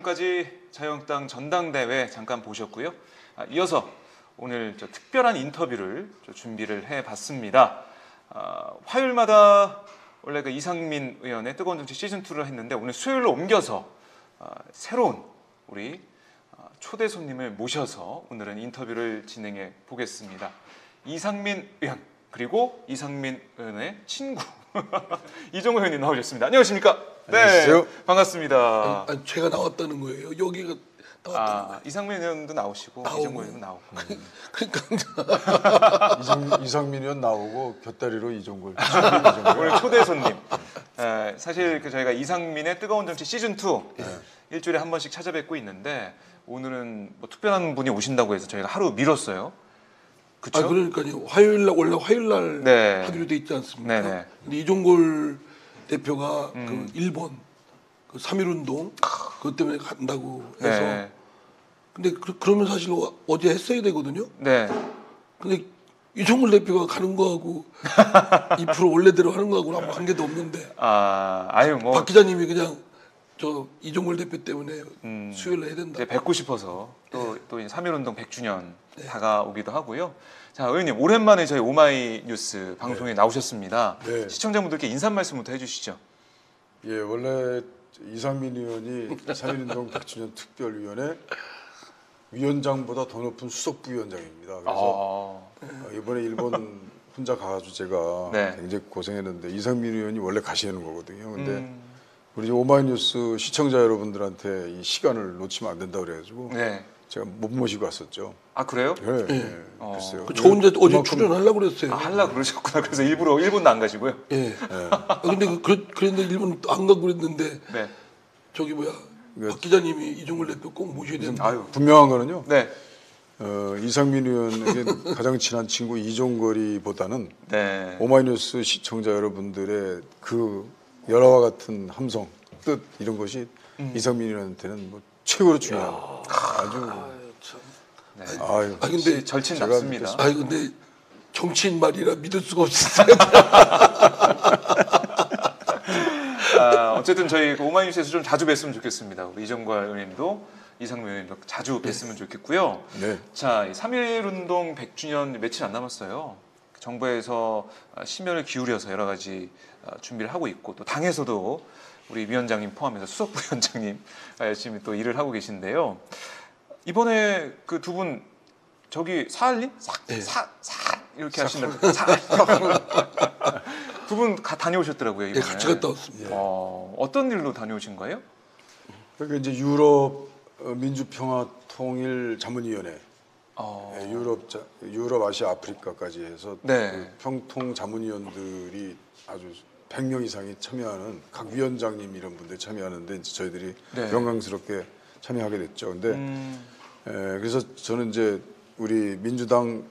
지금까지 자유한국당 전당대회 잠깐 보셨고요. 이어서 오늘 특별한 인터뷰를 준비를 해봤습니다. 화요일마다 원래 그 이상민 의원의 뜨거운 정치 시즌2를 했는데 오늘 수요일로 옮겨서 새로운 우리 초대 손님을 모셔서 오늘은 인터뷰를 진행해 보겠습니다. 이상민 의원 그리고 이상민 의원의 친구 이종호 의원님 나오셨습니다. 안녕하십니까? 네, 안녕하세요. 반갑습니다. 아니, 제가 나왔다는 거예요. 여기가 나왔다는 거예요. 이상민 의원도 나오시고 이종호 의원도 나오고. 그러니까 이상민 의원 나오고 곁다리로 이종걸. 오늘 초대 손님. 사실 저희가 이상민의 뜨거운 정치 시즌2 일주일에 한 번씩 찾아뵙고 있는데 오늘은 뭐 특별한 분이 오신다고 해서 저희가 하루 미뤘어요. 그렇죠? 그러니까요. 화요일 날 원래 화요일 날 네. 하기로 돼 있지 않습니까? 네네. 근데 이종걸 대표가 그 일본 그 3.1운동 그것 때문에 간다고 해서 네. 근데 그러면 사실 어제 했어야 되거든요. 네. 근데 이종걸 대표가 가는 거하고 2% 원래대로 하는 거하고는 아무 관계도 없는데 아유 뭐 박 기자님이 그냥 저 이종걸 대표 때문에 수요일 날 해야 된다. 이제 뵙고 싶어서 또 3.1운동 100주년 다가오기도 하고요. 자, 의원님 오랜만에 저희 오마이뉴스 방송에 나오셨습니다. 네. 시청자분들께 인사 말씀부터 해주시죠. 예, 원래 이상민 의원이 3.1운동 100주년 특별위원회 위원장보다 더 높은 수석부위원장입니다. 그래서 이번에 일본 혼자 가가지고 제가 네. 굉장히 고생했는데 이상민 의원이 원래 가시는 거거든요. 근데 우리 오마이뉴스 시청자 여러분들한테 이 시간을 놓치면 안 된다 그래가지고 네. 제가 못 모시고 왔었죠. 아 그래요? 네, 글쎄요. 저 혼자 어제 그만큼 출연하려고 그랬어요. 하려고 그러셨구나. 그래서 일부러 일본도 안 가시고요. 예. 근데 그런데 일본 안 가고 그랬는데 네. 저기 뭐야 박 기자님이 이종걸 대표 꼭 모셔야 된다. 아유. 분명한 거는요. 네. 이상민 의원에게 가장 친한 친구 이종걸이보다는 네. 오마이뉴스 시청자 여러분들의 그 열화와 같은 함성, 뜻 이런 것이 이상민 의원한테는 뭐 최고로 중요한 아주 네. 아유. 근데 절친 제가 났습니다. 근데 정치인 말이라 믿을 수가 없었어요. 어쨌든 저희 그 오마이뉴스에서 좀 자주 뵀으면 좋겠습니다. 우리 이정걸 의원님도 이상민 의원님도 자주 뵀으면 좋겠고요. 네. 자, 3.1운동 100주년 며칠 안 남았어요. 정부에서 심혈을 기울여서 여러 가지 준비를 하고 있고 또 당에서도 우리 위원장님 포함해서 수석부위원장님 열심히 또 일을 하고 계신데요. 이번에 그 두 분 저기 사할린? 사 이렇게 하신다고. 두 분 다녀오셨더라고요, 이번에. 네, 같이 갔다 왔습니다. 어떤 일로 다녀오신 거예요? 그러니까 이제 유럽 민주평화 통일 자문위원회, 유럽, 아시아, 아프리카까지 해서 네. 그 평통 자문위원들이 아주 100명 이상이 참여하는 각 위원장님 이런 분들 참여하는데 이제 저희들이 네. 영광스럽게 참여하게 됐죠. 근데 그래서 저는 이제 우리 민주당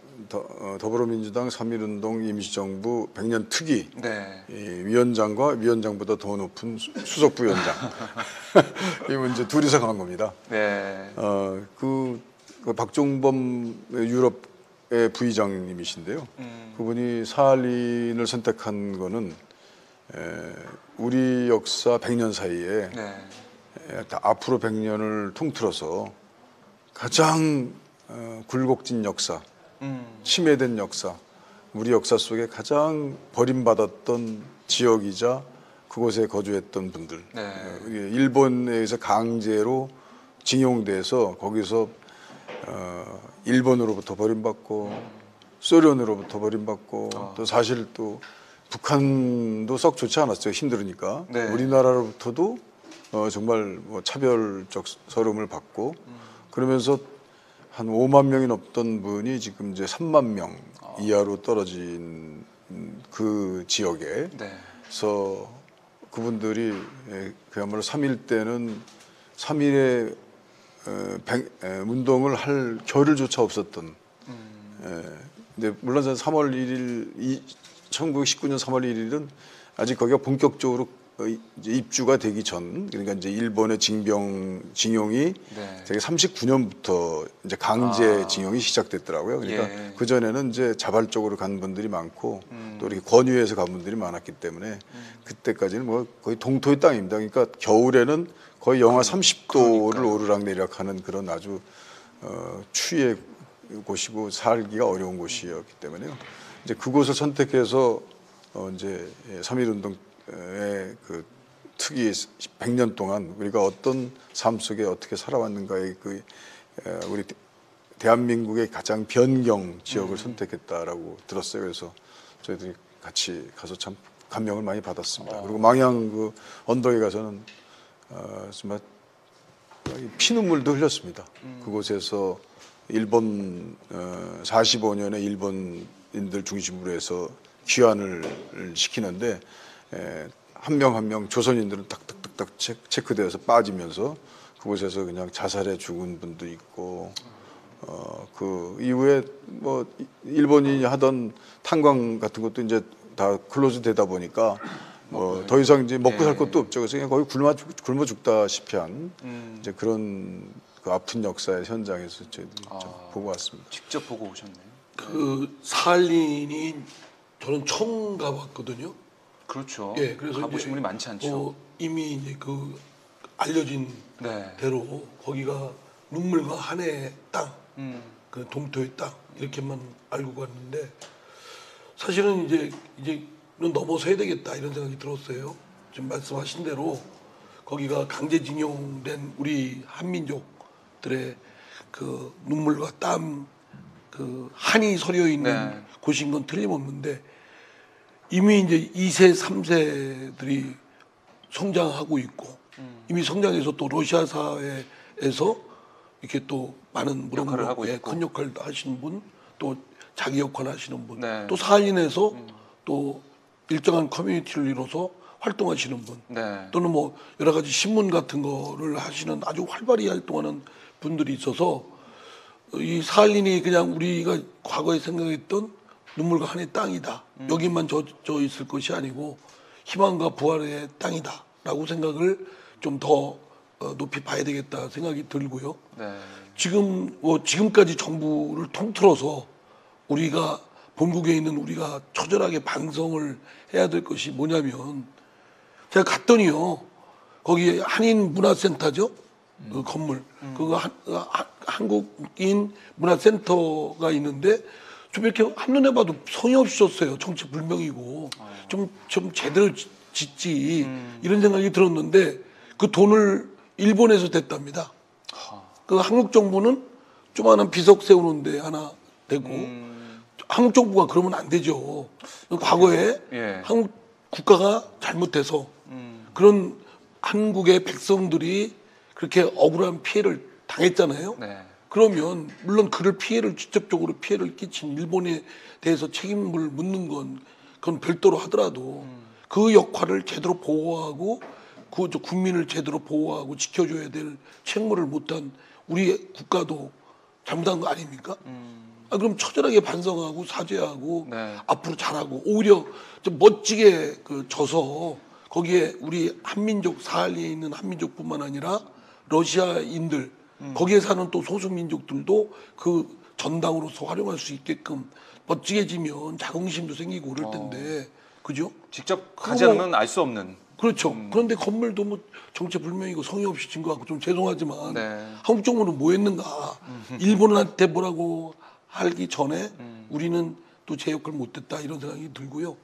더불어민주당 3.1운동 임시정부 100년 특위 네. 이 위원장과 위원장보다 더 높은 수석부위원장 이거 이제 둘이서 가는 겁니다. 네. 그 박종범 유럽의 부의장님이신데요. 그분이 사할린을 선택한 거는 우리 역사 100년 사이에 네. 앞으로 100년을 통틀어서 가장 굴곡진 역사, 침해된 역사, 우리 역사 속에 가장 버림받았던 지역이자 그곳에 거주했던 분들, 네. 일본에 의해서 강제로 징용돼서 거기서 일본으로부터 버림받고 소련으로부터 버림받고 또 사실 또 북한도 썩 좋지 않았어요. 힘들으니까. 네. 우리나라로부터도 정말 뭐 차별적 서름을 받고 그러면서 한 5만 명이 넘던 분이 지금 이제 3만 명 이하로 떨어진 그 지역에서 네. 그분들이 그야말로 3.1 때는 3.1의 운동을 할 겨를조차 없었던. 근데 물론 3월 1일 1919년 3월 1일은 아직 거기가 본격적으로 이제 입주가 되기 전, 그러니까 이제 일본의 징용이 네. 되게 39년부터 이제 강제 징용이 시작됐더라고요. 그러니까 예. 그 전에는 이제 자발적으로 간 분들이 많고 또 이렇게 권유해서 간 분들이 많았기 때문에 그때까지는 뭐 거의 동토의 땅입니다. 그러니까 겨울에는 거의 영하 30도를 오르락내리락하는 그런 아주 추위의 곳이고 살기가 어려운 곳이었기 때문에요. 이제 그곳을 선택해서 이제 3.1운동의 그 특이 100년 동안 우리가 어떤 삶 속에 어떻게 살아왔는가의 그 우리 대한민국의 가장 변경 지역을 선택했다라고 들었어요. 그래서 저희들이 같이 가서 참 감명을 많이 받았습니다. 그리고 망양 그 언덕에 가서는 정말 피눈물도 흘렸습니다. 그곳에서 일본 45년에 일본인들 중심으로 해서 귀환을 시키는데 한 명 한 명 조선인들은 딱딱딱딱 체크되어서 빠지면서 그곳에서 그냥 자살해 죽은 분도 있고 그 이후에 뭐 일본인이 하던 탄광 같은 것도 이제 다 클로즈 되다 보니까 뭐 더 이상 이제 먹고 살 것도 없죠. 그래서 그냥 거의 굶어 죽다시피 한 이제 그런 그 아픈 역사의 현장에서 저희들이 좀 보고 왔습니다. 직접 보고 오셨네요. 그 사할린이 저는 처음 가봤거든요. 그렇죠. 예, 그래서 가보신 이제 분이 많지 않죠. 이미 이제 그 알려진 네. 대로 거기가 눈물과 한해의 땅, 음. 그 동토의 땅 이렇게만 알고 갔는데 사실은 이제는 넘어서야 되겠다 이런 생각이 들었어요. 지금 말씀하신 대로 거기가 강제징용된 우리 한민족들의 그 눈물과 땀, 그 한이 서려 있는 네. 곳인 건 틀림없는데 이미 이제 2세, 3세들이 성장하고 있고 이미 성장해서 또 러시아 사회에서 이렇게 또 많은 역할을 하고 있고. 큰 역할도 하시는 분, 또 자기 역할 하시는 분, 네. 또 사할린에서 또 일정한 커뮤니티를 이뤄서 활동하시는 분, 네. 또는 뭐 여러 가지 신문 같은 거를 하시는 아주 활발히 활동하는 분들이 있어서 이 사할린이 그냥 우리가 과거에 생각했던 눈물과 한의 땅이다. 여기만 젖어 있을 것이 아니고 희망과 부활의 땅이다라고 생각을 좀 더 높이 봐야 되겠다 생각이 들고요. 네. 지금까지 정부를 통틀어서 우리가 본국에 있는 우리가 처절하게 반성을 해야 될 것이 뭐냐면 제가 갔더니요 거기 한인 문화센터죠 그 건물 그거 한국인 문화센터가 있는데 좀 이렇게 한눈에 봐도 성의 없으셨어요. 정체불명이고 좀 제대로 짓지 이런 생각이 들었는데 그 돈을 일본에서 댔답니다. 그 한국 정부는 조그마한 비석 세우는데 하나 대고 한국 정부가 그러면 안 되죠. 과거에 예. 한국 국가가 잘못해서 그런 한국의 백성들이 그렇게 억울한 피해를 당했잖아요. 네. 그러면 물론 직접적으로 피해를 끼친 일본에 대해서 책임을 묻는 그건 별도로 하더라도 그 역할을 제대로 보호하고 그 국민을 제대로 보호하고 지켜줘야 될 책무를 못한 우리 국가도 잘못한 거 아닙니까? 그럼 처절하게 반성하고 사죄하고 네. 앞으로 잘하고 오히려 좀 멋지게 져서 거기에 우리 한민족 사할리에 있는 한민족뿐만 아니라 러시아인들 거기에 사는 또 소수민족들도 그 전당으로서 활용할 수 있게끔 멋지게 지면 자긍심도 생기고 그럴 텐데 그죠? 직접 가지 않으면 알 수 없는. 그렇죠. 그런데 건물도 뭐 정체불명이고 성의 없이 진 것 같고 좀 죄송하지만 네. 한국 정부는 뭐 했는가? 일본한테 뭐라고 하기 전에 우리는 또 제 역할을 못했다 이런 생각이 들고요.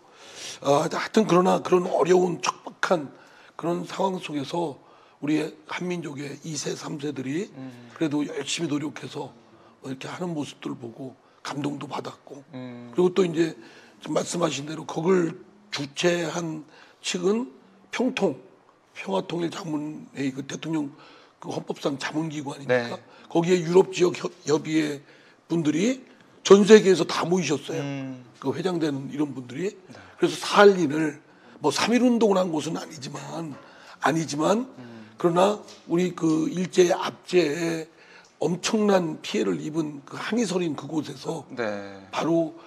하여튼 그러나 그런 어려운 척박한 그런 상황 속에서 우리 한민족의 2세, 3세들이 그래도 열심히 노력해서 이렇게 하는 모습들을 보고 감동도 받았고 그리고 또 이제 말씀하신 대로 그걸 주최한 측은 평화통일자문회의 그 대통령 그 헌법상 자문기구 아닙니까? 네. 거기에 유럽 지역 협의회 분들이 전 세계에서 다 모이셨어요. 그 회장되는 이런 분들이. 그래서 사할린을 뭐 3.1운동을 한 곳은 아니지만 그러나 우리 그 일제의 압제에 엄청난 피해를 입은 그 한이 서린 그곳에서 네. 바로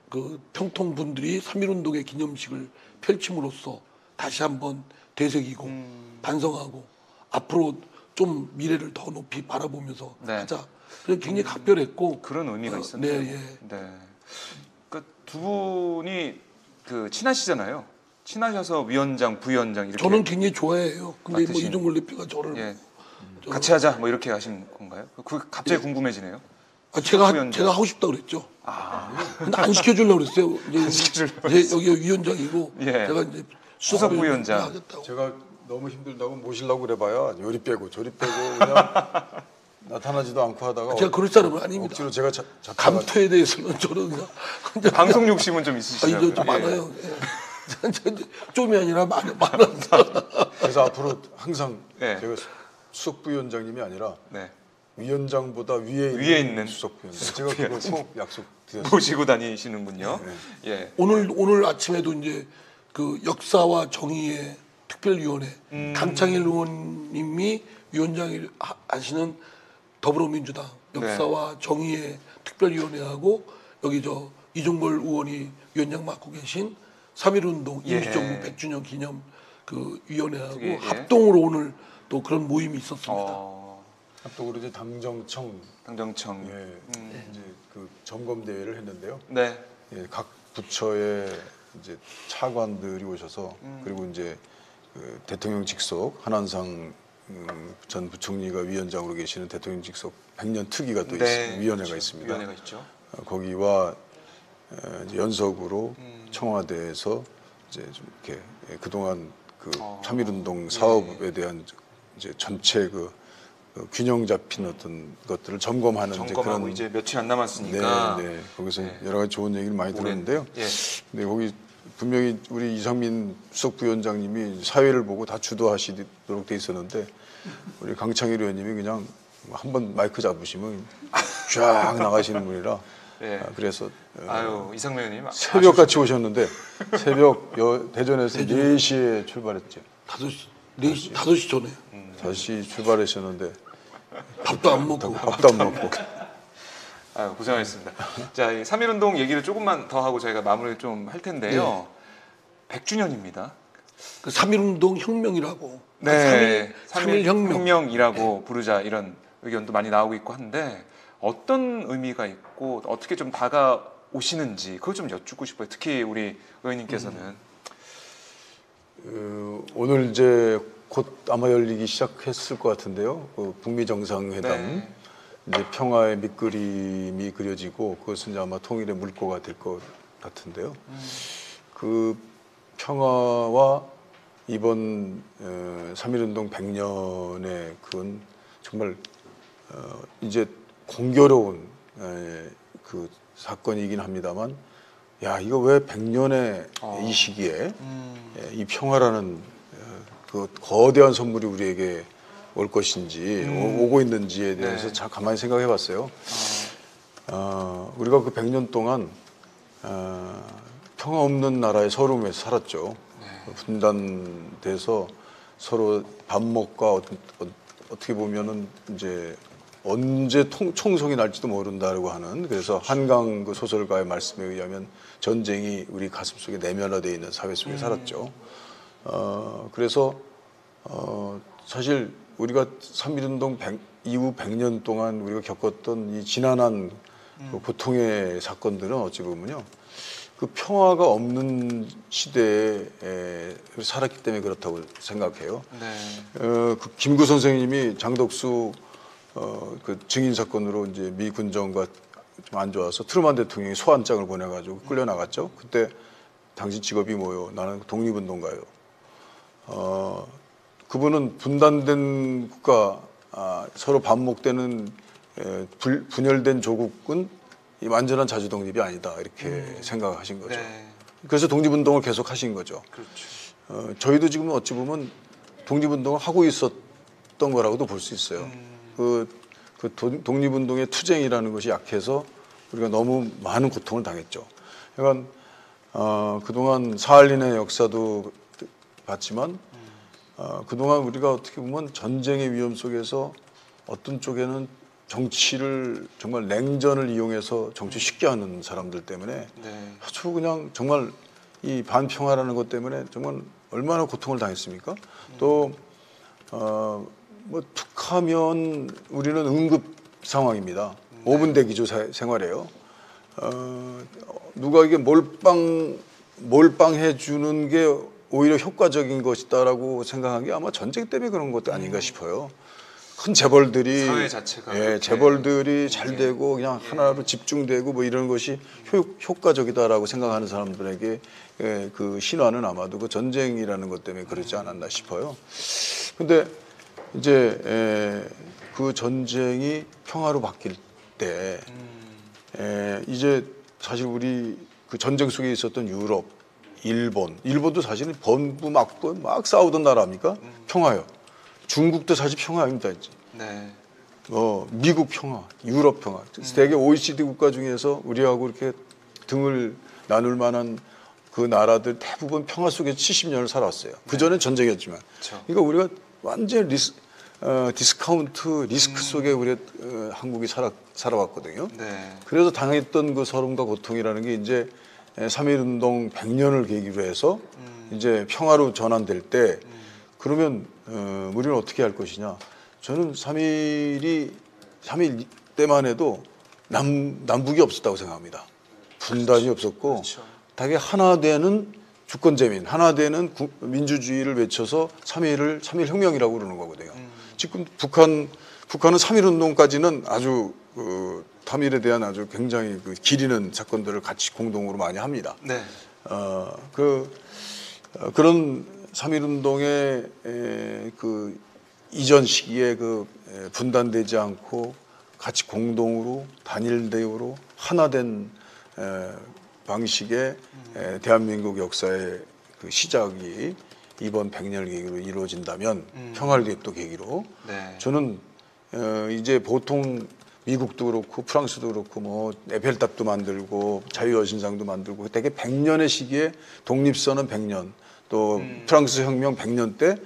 그 평통 분들이 3.1운동의 기념식을 펼침으로써 다시 한번 되새기고 반성하고 앞으로 좀 미래를 더 높이 바라보면서 네. 하자. 그래서 굉장히 각별했고 그런 의미가 있었네요. 네, 예. 네. 그러니까 두 분이 그 친하시잖아요. 친하셔서 위원장, 부위원장 이렇게 저는 굉장히 좋아해요. 근데 뭐 맡으신- 이종걸 대표가 저를 예. 같이 하자 뭐 이렇게 하신 건가요? 그 갑자기 궁금해지네요. 제가 부위원장. 제가 하고 싶다 그랬죠. 근데 안 시켜주려고 그랬어요. 이제 시켜주려고 이제 여기 위원장이고 예. 제가 이제 수석 부위원장. 하겠다고. 제가 너무 힘들다고 모시려고 그래봐야 요리 빼고 조리 빼고 그냥 나타나지도 않고 하다가 제가 그럴 사람은 아닙니다. 억지로 제가 잡다가 감투에 대해서는 저는 그냥 방송 욕심은 좀 아니 있으시다고요? 저 예. 많아요. 좀이 아니라 많아서. 그래서 앞으로 항상 네. 제가 수석 부위원장님이 아니라 네. 위원장보다 위에 위에 있는 수석 부위원장. 제가 그거 꼭 약속드렸습니다. 모시고 다니시는군요. 예. 오늘 아침에도 이제 그 역사와 정의의 특별위원회 강창일 의원님이 위원장을 하시는 더불어민주당 역사와 정의의 특별위원회하고 여기 저 이종걸 의원이 위원장 맡고 계신 3.1운동 예. 임시정부 100주년 기념 그 위원회하고 그게, 예. 합동으로 오늘 또 그런 모임이 있었습니다. 또 우리 이제 당정청 당정청. 이제 그 점검 대회를 했는데요. 네. 예, 각 부처의 이제 차관들이 오셔서 그리고 이제 그 대통령 직속 한한상 전 부총리가 위원장으로 계시는 대통령 직속 100년 특위가 또 있습니다. 위원회가 그렇죠. 있습니다. 위원회가 있죠. 거기와 이제 연석으로 청와대에서 이제 좀 이렇게 그동안 그 3.1운동 사업에 대한 이제 전체 그 균형 잡힌 어떤 것들을 점검하는 점검하고 그런 이제 며칠 안 남았으니까. 네. 거기서 여러 가지 좋은 얘기를 많이 들었는데요. 예. 근데 거기 분명히 우리 이상민 수석 부위원장님이 사회를 보고 다 주도하시도록 돼 있었는데 우리 강창일 의원님이 그냥 한번 마이크 잡으시면 쫙 나가시는 분이라 예. 그래서 아유 이상민 의원님 새벽같이 오셨는데 새벽 대전에서 4시에 출발했죠. 5시, 5시 전에 5시 출발하셨는데 밥도 안 먹고 밥도 안 먹고 아유 고생하셨습니다. 자, 이 3.1운동 얘기를 조금만 더 하고 저희가 마무리 좀 할 텐데요. 100주년입니다. 그 3.1운동 혁명이라고 네, 3.1 혁명 혁명이라고 부르자 이런 의견도 많이 나오고 있고 한데 어떤 의미가 있고 어떻게 좀 다가오시는지 그걸 좀 여쭙고 싶어요. 특히 우리 의원님께서는 오늘 이제 곧 아마 열리기 시작했을 것 같은데요. 그 북미 정상회담 네. 이제 평화의 밑그림이 그려지고 그것은 이제 아마 통일의 물꼬가 될 것 같은데요. 그 평화와 이번 3.1운동 100년의 그건 정말 이제 공교로운 그 사건이긴 합니다만 야 이거 왜 100년의 이 시기에 이 평화라는 그 거대한 선물이 우리에게 올 것인지 오고 있는지에 대해서 네. 잘 가만히 생각해 봤어요. 우리가 그 100년 동안 평화 없는 나라의 서름에서 살았죠. 분단돼서 서로 반목과 어떻게 보면은 이제 언제 총성이 날지도 모른다고 하는 그래서 한강 그 소설가의 말씀에 의하면 전쟁이 우리 가슴속에 내면화되어 있는 사회 속에 살았죠. 그래서 사실 우리가 3.1운동 이후 100년 동안 우리가 겪었던 이 지난한 그 고통의 사건들은 어찌 보면요. 그 평화가 없는 시대에 살았기 때문에 그렇다고 생각해요. 네. 그 김구 선생님이 장덕수 그 증인 사건으로 이제 미 군정과 좀 안 좋아서 트루만 대통령이 소환장을 보내가지고 끌려 나갔죠. 그때 당신 직업이 뭐요? 나는 독립운동가요. 그분은 분단된 국가, 서로 반목되는 분열된 조국은 이 완전한 자주 독립이 아니다 이렇게 생각하신 거죠. 네. 그래서 독립운동을 계속 하신 거죠. 그렇죠. 저희도 지금 어찌 보면 독립운동을 하고 있었던 거라고도 볼 수 있어요. 그 독립운동의 투쟁이라는 것이 약해서 우리가 너무 많은 고통을 당했죠. 그러니까 그동안 사할린의 역사도 봤지만 그동안 우리가 어떻게 보면 전쟁의 위험 속에서 어떤 쪽에는 정치를 정말 냉전을 이용해서 정치 쉽게 하는 사람들 때문에 네. 아주 그냥 정말 이 반평화라는 것 때문에 정말 얼마나 고통을 당했습니까? 또 뭐 툭하면 우리는 응급 상황입니다. 5분 대기조 생활이에요. 누가 이게 몰빵해 주는 게 오히려 효과적인 것이다라고 생각한 게 아마 전쟁 때문에 그런 것도 아닌가 싶어요. 큰 재벌들이 사회 자체가 예, 그렇게 재벌들이 잘 되고 그냥 하나로 집중되고 뭐 이런 것이 효과적이다라고 생각하는 사람들에게 예, 그 신화는 아마도 그 전쟁이라는 것 때문에 그러지 않았나 싶어요. 근데 이제 그 전쟁이 평화로 바뀔 때 이제 사실 우리 그 전쟁 속에 있었던 유럽, 일본도 사실은 범부 맞고 막 싸우던 나라 아닙니까? 평화요. 중국도 사실 평화입니다. 이제. 네. 미국 평화, 유럽 평화. 세계 OECD 국가 중에서 우리하고 이렇게 등을 나눌 만한 그 나라들 대부분 평화 속에 70년을 살았어요. 그 전엔 전쟁이었지만. 그렇죠. 그러니까 우리가 완전 디스카운트 리스크 속에 우리 한국이 살아왔거든요. 네. 그래서 당했던 그 서름과 고통이라는 게 이제 3.1운동 100년을 계기로 해서 이제 평화로 전환될 때 그러면 우리는 어떻게 할 것이냐. 저는 3.1 때만 해도 남북이 없었다고 생각합니다. 분단이 없었고 그렇죠. 되게 하나 되는 주권재민, 하나 되는 민주주의를 외쳐서 3.1 혁명이라고 그러는 거거든요. 지금 북한은 3.1운동까지는 아주 3.1에 대한 아주 굉장히 그 기리는 사건들을 같이 공동으로 많이 합니다. 네. 그런 3.1운동의 그 이전 시기에 그 분단되지 않고 같이 공동으로 단일 대우로 하나된 방식의 대한민국 역사의 그 시작이 이번 100년 계기로 이루어진다면 평화를 또 계기로 네. 저는 이제 보통 미국도 그렇고 프랑스도 그렇고 뭐 에펠탑도 만들고 자유여신상도 만들고 되게 100년의 시기에 독립선언 100년 또 프랑스 혁명 100년 때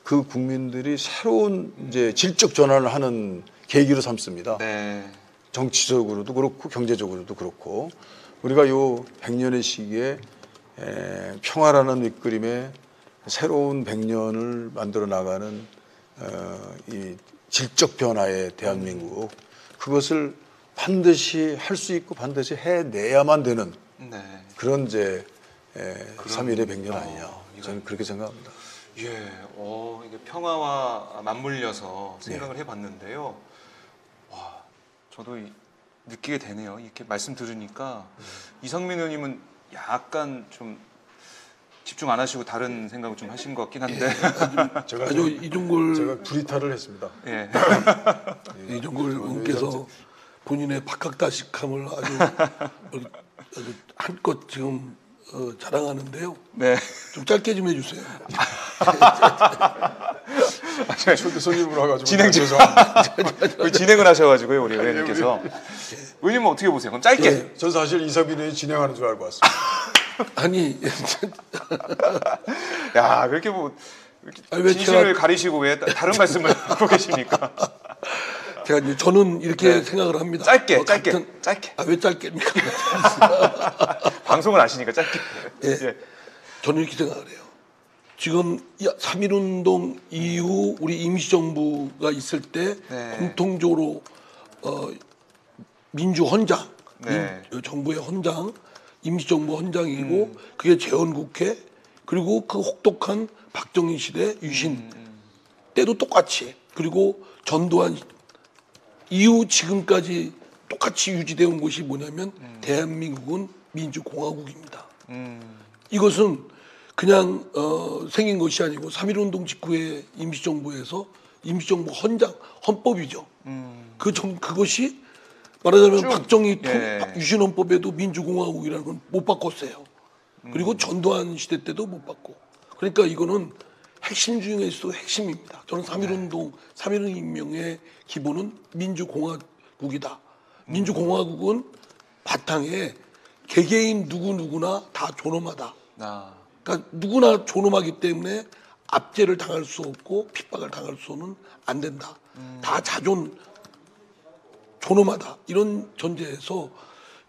그 국민들이 새로운 이제 질적 전환을 하는 계기로 삼습니다. 네. 정치적으로도 그렇고 경제적으로도 그렇고 우리가 요 100년의 시기에 평화라는 밑그림에 새로운 100년을 만들어 나가는 이 질적 변화의 대한민국 그것을 반드시 할 수 있고 반드시 해내야만 되는 네. 그런 이제 3.1의 100년 아니냐 저는 그렇게 생각합니다. 예, 이게 평화와 맞물려서 생각을 해봤는데요. 와, 저도 느끼게 되네요. 이렇게 말씀 들으니까 이상민 의원님은 약간 좀 집중 안 하시고 다른 생각을 좀 하신 것 같긴 한데. 제가 아주 이종걸 제가 불이탈을 했습니다. 예. 이종걸 의원께서 본인의 박학다식함을 아주 한껏 지금 자랑하는데요. 네. 좀 짧게 좀 해주세요. 초대 손님으로 와가지고 진행 중. 진행을 하셔가지고요, 우리 의원님께서. 의원님은 어떻게 보세요? 그럼 짧게. 예. 전 사실 이상민 의원이 진행하는 줄 알고 왔어요. 아니, 야, 그렇게 뭐 아니, 왜 진실을 가리시고 왜 다른 말씀을 하고 계십니까? 제가 이제 저는 이렇게 생각을 합니다. 짧게. 왜 짧게입니까? 방송을 아시니까 짧게. 예. 저는 이렇게 생각을 해요. 지금 3.1운동 이후 우리 임시정부가 있을 때 네. 공통적으로 민주헌장, 네. 정부의 헌장, 임시정부 헌장이고 그게 재헌국회 그리고 그 혹독한 박정희 시대 유신 때도 똑같이 그리고 전두환 이후 지금까지 똑같이 유지되어 온 것이 뭐냐면 대한민국은 민주공화국입니다. 이것은 그냥 생긴 것이 아니고 3.1운동 직후에 임시정부에서 임시정부 헌법이죠. 그것이 말하자면 박정희 유신헌법에도 민주공화국이라는 건 못 바꿨어요. 그리고 전두환 시대 때도 못 바꿨고. 그러니까 이거는 핵심 중에서도 핵심입니다. 저는 3.1운동, 3.1혁명의 기본은 민주공화국이다. 민주공화국은 바탕에 개개인 누구나 다 존엄하다. 그러니까 누구나 존엄하기 때문에 압제를 당할 수 없고 핍박을 당할 수는 안 된다. 다 존엄하다. 이런 전제에서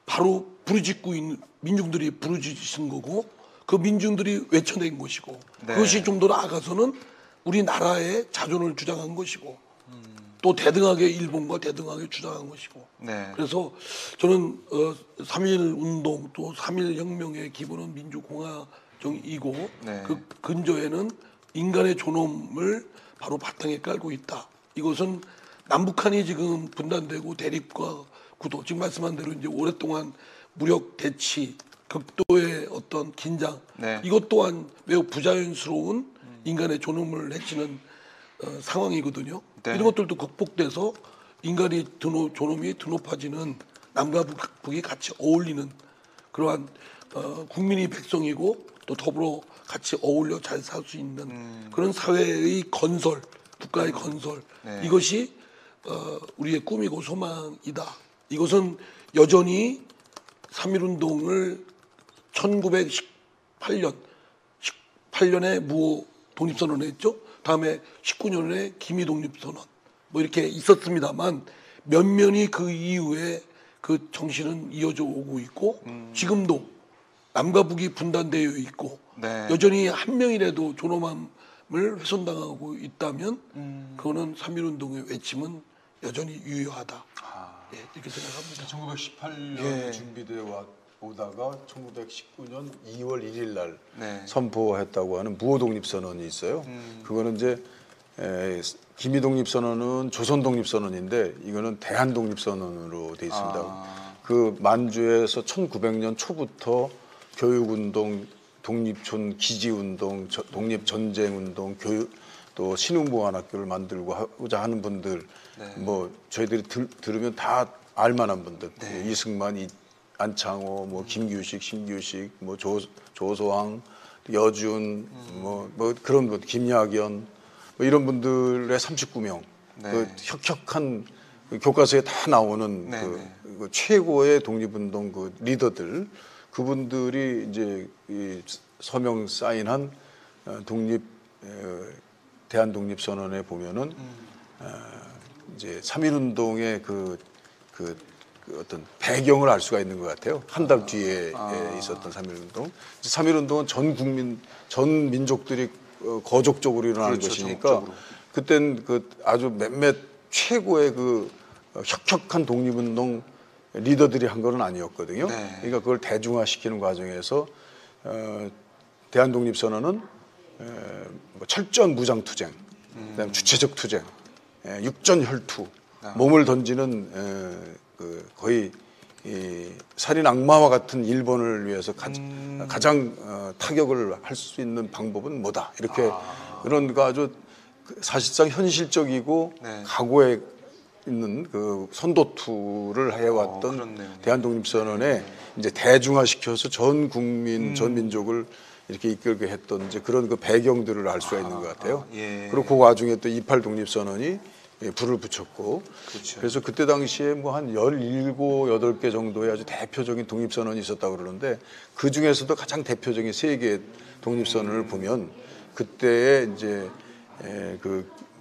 바로 부르짖고 있는 민중들이 부르짖은 거고 그 민중들이 외쳐낸 것이고 네. 그것이 좀 더 나아가서는 우리나라의 자존을 주장한 것이고 또 대등하게 일본과 대등하게 주장한 것이고 네. 그래서 저는 3.1운동 또 3.1혁명의 기본은 민주공화적 백성이고 네. 그 근저에는 인간의 존엄을 바로 바탕에 깔고 있다. 이것은 남북한이 지금 분단되고 대립과 구도, 지금 말씀한 대로 이제 오랫동안 무력 대치, 극도의 어떤 긴장, 네. 이것 또한 매우 부자연스러운 인간의 존엄을 해치는 상황이거든요. 네. 이런 것들도 극복돼서 인간이 존엄이 드높아지는 남과 북이 같이 어울리는 그러한 국민이 백성이고 또 더불어 같이 어울려 잘 살 수 있는 그런 사회의 건설, 국가의 건설, 네. 이것이 우리의 꿈이고 소망이다. 이것은 여전히 3.1운동을 1918년에 무호 독립선언을 했죠. 다음에 19년에 기미 독립선언 뭐 이렇게 있었습니다만 면면이 그 이후에 그 정신은 이어져 오고 있고 지금도 남과 북이 분단되어 있고 네. 여전히 한 명이라도 존엄함을 훼손당하고 있다면 그거는 3.1운동의 외침은 여전히 유효하다. 예, 이렇게 생각합니다. 1918년 예. 준비되어 오다가 1919년 2월 1일 날 네. 선포했다고 하는 무호 독립 선언이 있어요. 그거는 이제 기미 독립 선언은 조선 독립 선언인데 이거는 대한 독립 선언으로 돼 있습니다. 그 만주에서 1900년 초부터 교육운동, 독립촌 기지운동, 독립전쟁운동, 교육 또 신흥보안학교를 만들고 하고자 하는 분들, 뭐 저희들이 들으면 다 알만한 분들, 이승만, 안창호, 뭐 김규식, 신규식, 뭐 조소왕, 여준, 뭐 그런 분, 김야견, 뭐 이런 분들의 39명, 그 혁혁한 교과서에 다 나오는 그 최고의 독립운동 그 리더들, 그분들이 이제 이 서명 사인한 대한독립선언에 보면은 이제 3.1운동의 그 어떤 배경을 알 수가 있는 것 같아요. 한 달 뒤에 있었던 3.1운동. 3.1운동은 전 국민, 전 민족들이 거족적으로 일어나는 그렇죠, 것이니까 전국적으로. 그땐 그 아주 몇몇 최고의 그 혁혁한 독립운동 리더들이 한 건 아니었거든요. 네. 그러니까 그걸 대중화시키는 과정에서 대한독립선언은 뭐 철저한 무장투쟁, 그다음 주체적 투쟁, 육전혈투, 몸을 던지는 그 거의 이 살인 악마와 같은 일본을 위해서 가장 타격을 할 수 있는 방법은 뭐다 이렇게 그런 거 아주 사실상 현실적이고 각오에 있는 그 선도투를 해왔던 그런 내용이네요. 대한독립선언에 이제 대중화시켜서 전 국민, 전 민족을 이렇게 이끌게 했던 이제 그런 그 배경들을 알 수가 있는 것 같아요. 예. 그리고 그 와중에 또 28 독립선언이 불을 붙였고, 그렇죠. 그래서 그때 당시에 뭐 한 17, 8개 정도의 아주 대표적인 독립선언이 있었다고 그러는데 그 중에서도 가장 대표적인 3개의 독립선언을 보면 그때의 이제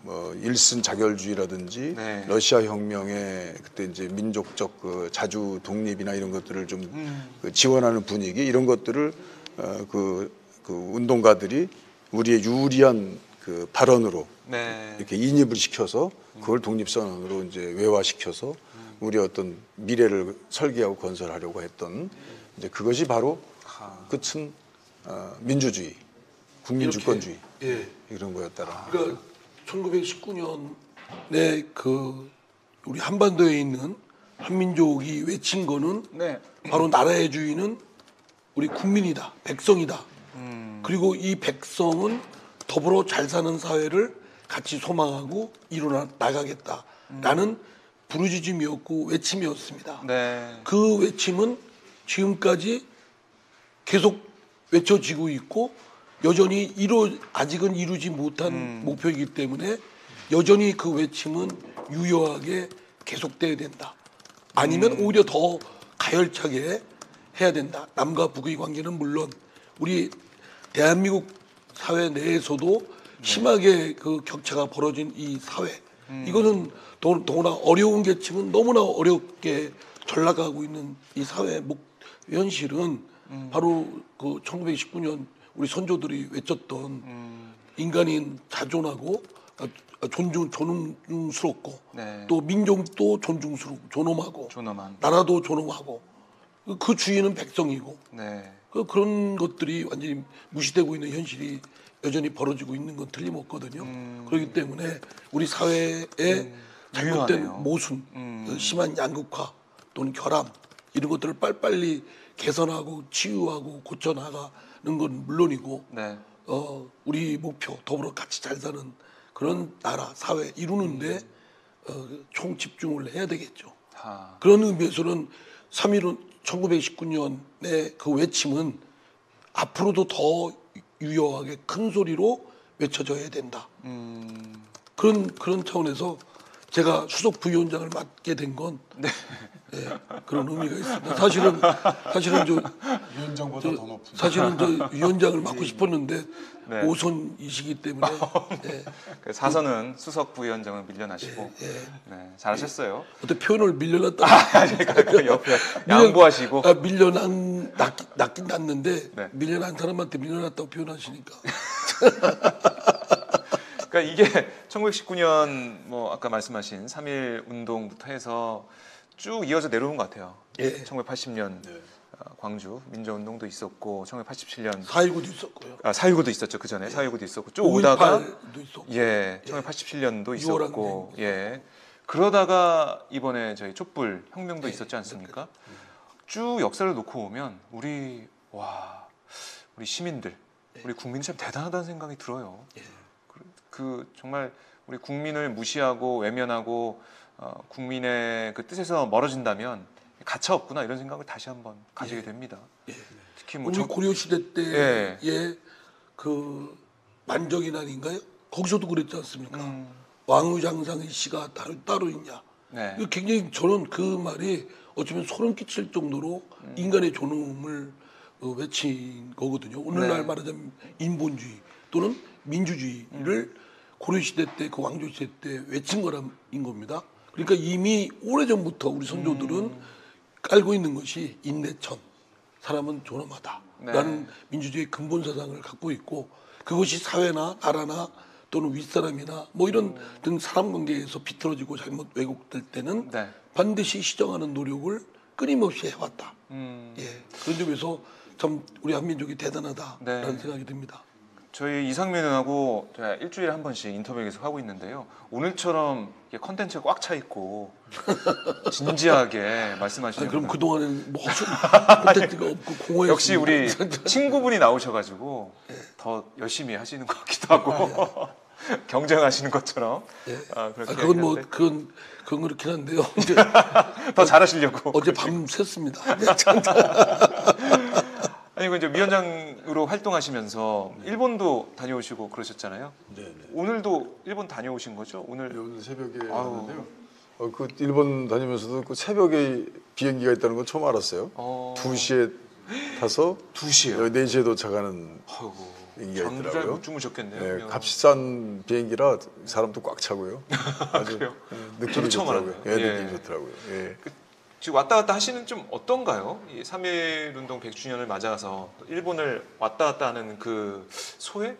뭐 일슨 자결주의라든지 러시아 혁명의 그때 이제 민족적 그 자주 독립이나 이런 것들을 좀 그 지원하는 분위기 이런 것들을 그 운동가들이 우리의 유리한 그 발언으로 이렇게 인입을 시켜서 그걸 독립선언으로 이제 외화시켜서 우리의 어떤 미래를 설계하고 건설하려고 했던 이제 그것이 바로 끝은 민주주의, 국민주권주의 이런 거였다라. 그러니까 1919년에 그 우리 한반도에 있는 한민족이 외친 거는 바로 나라의 주인은 우리 국민이다, 백성이다. 그리고 이 백성은 더불어 잘 사는 사회를 같이 소망하고 이루어 나가겠다라는 부르짖음이었고 외침이었습니다. 그 외침은 지금까지 계속 외쳐지고 있고 여전히 아직은 이루지 못한 목표이기 때문에 여전히 그 외침은 유효하게 계속돼야 된다. 아니면 오히려 더 가열차게 해야 된다. 남과 북의 관계는 물론 우리 대한민국 사회 내에서도 심하게 그 격차가 벌어진 이 사회, 이거는 더구나 어려운 계층은 너무나 어렵게 전락하고 있는 이 사회 현실은 바로 그 1919년 우리 선조들이 외쳤던 인간인 자존하고 존중스럽고 또 민족도 존중스럽고 존엄하고 존엄한. 나라도 존엄하고 그 주인은 백성이고 그런 것들이 완전히 무시되고 있는 현실이 여전히 벌어지고 있는 건 틀림없거든요. 그렇기 때문에 우리 사회에 잘못된 유효하네요. 모순, 심한 양극화 또는 결함 이런 것들을 빨리빨리 개선하고 치유하고 고쳐나가는 건 물론이고 네. 우리 목표 더불어 같이 잘 사는 그런 나라 사회 이루는데 총 집중을 해야 되겠죠. 아, 그런 의미에서는 3.1은 1919년의 그 외침은 앞으로도 더 유효하게 큰 소리로 외쳐져야 된다. 그런 차원에서 제가 수석 부위원장을 맡게 된 건 예, 그런 의미가 있습니다. 사실은 위원장보다 더 높은. 사실은 저 위원장을 맡고 싶었는데 네. 5선이시기 때문에 예, 그 4선은 수석 부위원장을 밀려나시고 네, 잘하셨어요. 어떤 표현을 밀려났다. 그 옆에 양보하시고 낳긴 낳는데 네. 밀려난 사람한테 밀려났다고 표현하시니까 그러니까 이게 1919년 뭐 아까 말씀하신 3.1 운동부터 해서 쭉 이어져 내려온 것 같아요. 예. 1980년 광주 민주운동도 있었고 1987년 4.19도 있었고요. 4.19도 있었죠. 그 전에 4.19도 있었고 쭉 오다가 5.18도 있었고 예, 1987년도 유월 있었고 항쟁. 예. 그러다가 이번에 저희 촛불 혁명도 있었지 않습니까? 쭉 역사를 놓고 보면 우리 시민들, 우리 국민이 참 대단하다는 생각이 들어요. 그 정말 우리 국민을 무시하고 외면하고 국민의 그 뜻에서 멀어진다면 가차 없구나 이런 생각을 다시 한번 가지게 됩니다. 특히 뭐 우리 고려 시대 때의 예. 그 만정이난인가요? 거기서도 그랬지 않습니까? 왕후장상의 시가 따로 있냐? 네. 이거 굉장히 저는 그 말이 어쩌면 소름 끼칠 정도로 인간의 존엄을 외친 거거든요. 오늘날 네. 말하자면 인본주의 또는 민주주의를 고려시대 때 그 왕조시대 때 외친 거란 겁니다. 그러니까 이미 오래전부터 우리 선조들은 깔고 있는 것이 인내천, 사람은 존엄하다라는 민주주의의 근본 사상을 갖고 있고 그것이 사회나 나라나 또는 윗사람이나 뭐 이런 어떤 사람 관계에서 비틀어지고 잘못 왜곡될 때는 네. 반드시 시정하는 노력을 끊임없이 해왔다. 예. 그런 점에서 참 우리 한민족이 대단하다라는 네. 생각이 듭니다. 저희 이상민 의원하고 제가 일주일에 한 번씩 인터뷰 계속 하고 있는데요. 오늘처럼 컨텐츠가 꽉 차 있고 진지하게 말씀하시는 그럼 분은 그동안은 뭐 허술 콘텐츠가 없고 공허했습니다. 역시 우리 친구분이 나오셔가지고 더 열심히 하시는 것 같기도 하고 경쟁하시는 것처럼 그렇게 그건 뭐 얘기하는데 그건 그렇긴 한데요. 이제 더 잘하시려고 어제 밤 샜습니다. 아니 그 이제 위원장으로 활동하시면서 일본도 다녀오시고 그러셨잖아요. 네. 오늘도 일본 다녀오신 거죠? 오늘 오늘 새벽에 아유. 왔는데요. 그 일본 다니면서도 그 새벽에 비행기가 있다는 건 처음 알았어요. 2시에 타서 2시에요? 4시에 도착하는 아이고, 비행기가 잠도 잘 있더라고요. 못 주무셨겠네요. 네, 그냥. 값이 싼 비행기라 사람도 꽉 차고요. 아주 그래요? 느낌이 저도 처음 좋더라고요. 알았네요. 예, 예. 느낌이 좋더라고요. 예. 지금 왔다 갔다 하시는 좀 어떤가요? 이 3.1 운동 100주년을 맞아서 일본을 왔다 갔다 하는 그 소회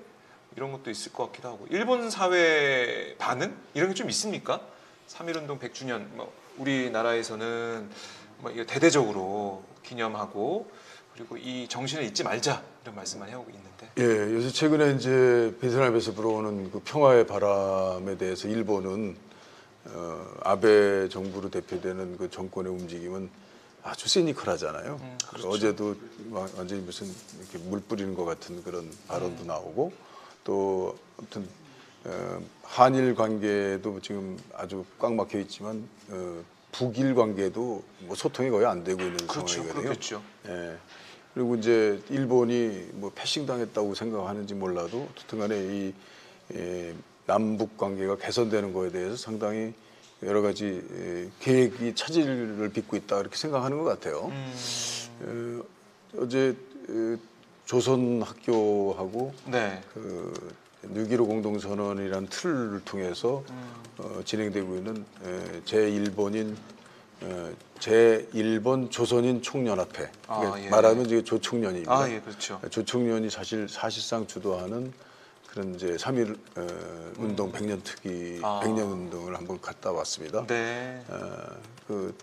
이런 것도 있을 것 같기도 하고 일본 사회 반응 이런 게 좀 있습니까? 3.1 운동 100주년 뭐 우리나라에서는 뭐 이거 대대적으로 기념하고 그리고 이 정신을 잊지 말자 이런 말씀만 하고 있는데 예, 요새 최근에 이제 베트남에서 불어오는 그 평화의 바람에 대해서 일본은 아베 정부로 대표되는 그 정권의 움직임은 아주 시니컬하잖아요. 그렇죠. 어제도 완전히 무슨 이렇게 물 뿌리는 것 같은 그런 발언도 나오고 또 아무튼 한일 관계도 지금 아주 꽉 막혀 있지만 북일 관계도 뭐 소통이 거의 안 되고 있는 그렇죠, 상황이거든요. 그렇겠죠. 예. 그리고 이제 일본이 뭐 패싱당했다고 생각하는지 몰라도 어쨌든간에 이 남북 관계가 개선되는 거에 대해서 상당히 여러 가지 계획이 차질을 빚고 있다 이렇게 생각하는 것 같아요. 어제 조선 학교하고 네. 그 6.15 공동선언이라는 틀을 통해서 진행되고 있는 제1번 조선인 총연합회. 그러니까 예. 말하면 이제 조총련입니다. 예, 그렇죠. 조총련이 사실상 주도하는 그런 이제 3.1 운동 100년 특위 100년 운동을 한번 갔다 왔습니다. 네. 그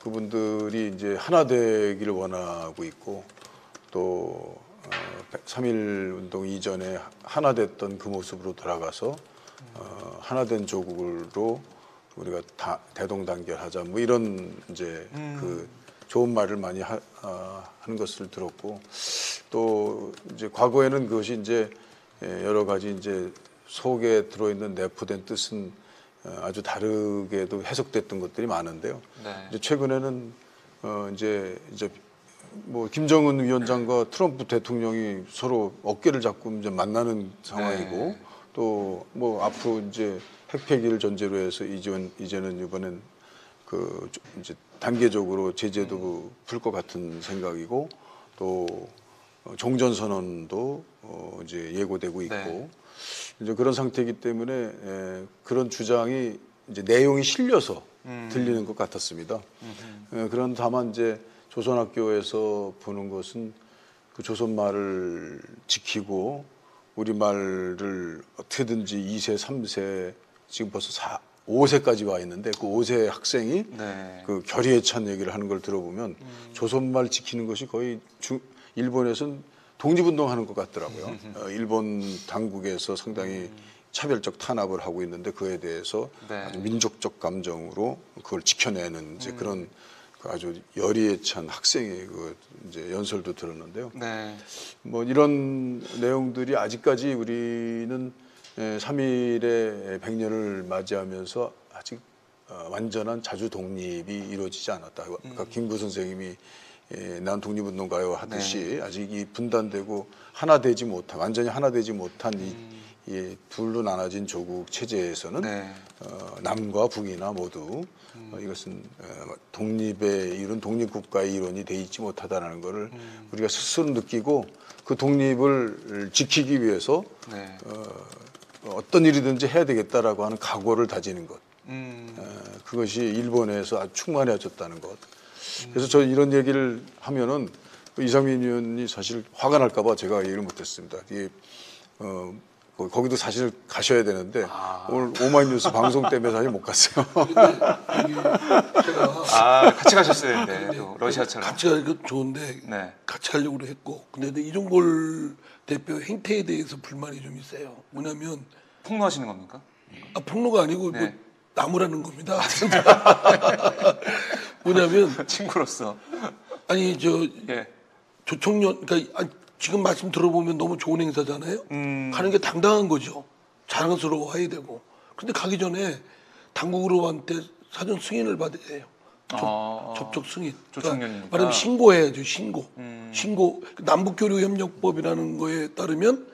그분들이 이제 하나 되기를 원하고 있고 또 3.1 운동 이전에 하나 됐던 그 모습으로 돌아가서 하나 된 조국으로 우리가 대동단결하자 뭐 이런 이제 그 좋은 말을 많이 하는 것을 들었고 또 이제 과거에는 그것이 이제 여러 가지 이제 속에 들어있는 내포된 뜻은 아주 다르게도 해석됐던 것들이 많은데요. 네. 이제 최근에는 이제 뭐 김정은 위원장과 트럼프 대통령이 서로 어깨를 잡고 이제 만나는 상황이고 네. 또 뭐 앞으로 이제 핵폐기를 전제로 해서 이제는 이번엔 그 이제 단계적으로 제재도 풀 것 같은 생각이고 또 종전선언도 이제 예고되고 있고 네. 이제 그런 상태이기 때문에 그런 주장이 이제 내용이 실려서 들리는 것 같았습니다. 그런 다만 이제 조선학교에서 보는 것은 그 조선말을 지키고 우리말을 어떻게든지 2세, 3세 지금 벌써 5세까지 와 있는데 그 5세 학생이 네. 그 결의에 찬 얘기를 하는 걸 들어보면 조선말 지키는 것이 거의 일본에서는 독립운동하는 것 같더라고요. 일본 당국에서 상당히 차별적 탄압을 하고 있는데 그에 대해서 네. 아주 민족적 감정으로 그걸 지켜내는 이제 그런 그 아주 열의에 찬 학생의 그 이제 연설도 들었는데요. 네. 뭐 이런 내용들이 아직까지 우리는 3.1의 100년을 맞이하면서 아직 완전한 자주 독립이 이루어지지 않았다. 아까 김구 선생님이 난 독립운동가요 하듯이 아직 이 분단되고 하나 되지 못한 완전히 하나 되지 못한 이 둘로 나눠진 조국 체제에서는 네. 남과 북이나 모두 이것은 독립의 이룬 독립국가의 이론이 돼 있지 못하다는 것을 우리가 스스로 느끼고 그 독립을 지키기 위해서 네. 어떤 일이든지 해야 되겠다라고 하는 각오를 다지는 것. 그것이 일본에서 아주 충만해졌다는 것. 그래서 저 이런 얘기를 하면은 이상민 의원이 사실 화가 날까봐 제가 얘기를 못했습니다. 이게 거기도 사실 가셔야 되는데 오늘 오마이뉴스 방송 때문에 사실 못 갔어요. 제가 같이 가셨어야 되는데 또 러시아처럼. 같이 가기도 좋은데 네. 같이 가려고 했고 근데 이종걸 대표 행태에 대해서 불만이 좀 있어요. 뭐냐면 폭로하시는 겁니까? 폭로가 아니고 네. 뭐 나무라는 겁니다. 뭐냐면 친구로서. 아니 예. 조총련 그러니까 지금 말씀 들어보면 너무 좋은 행사잖아요. 가는 게 당당한 거죠. 자랑스러워해야 되고. 근데 가기 전에 당국으로한테 사전 승인을 받아야 해요. 접촉 승인. 조총련이니까. 말하면 신고해야죠. 신고. 남북교류협력법이라는 거에 따르면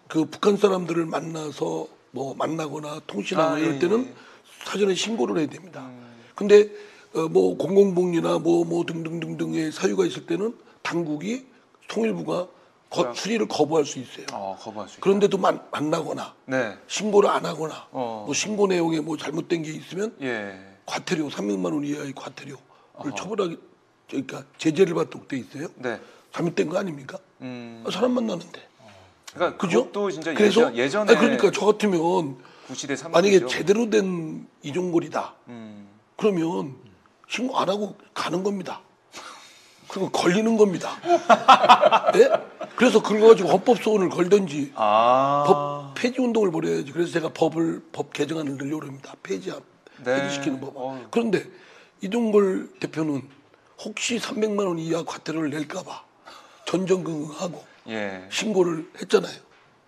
그 북한 사람들을 만나서 뭐 만나거나 통신하거나 이럴 때는 사전에 신고를 해야 됩니다. 근데 뭐 공공복리나 뭐 등등등등의 사유가 있을 때는 당국이 통일부가 수리를 거부할 수 있어요. 거부할 수 있다. 그런데도 만나거나 네. 신고를 안 하거나 어. 뭐 신고 내용에 뭐 잘못된 게 있으면 예. 과태료 300만 원 이하의 과태료를 처벌하기 그러니까 제재를 받도록 돼 있어요. 네. 잘못된 거 아닙니까? 사람 만나는데. 그러니까 그죠? 그것도 진짜 그래서 예전에 그러니까 저 같으면 구시대 3. 만약에 제대로 된 이종걸이다. 그러면 신고 안 하고 가는 겁니다. 그리고 걸리는 겁니다. 네? 그래서 그거 가지고 헌법소원을 걸든지 법 폐지 운동을 벌여야지. 그래서 제가 법 개정안을 넣으려고 합니다. 폐지시키는 법. 그런데 이종걸 대표는 혹시 300만 원 이하 과태료를 낼까봐 전전긍긍하고 예. 신고를 했잖아요.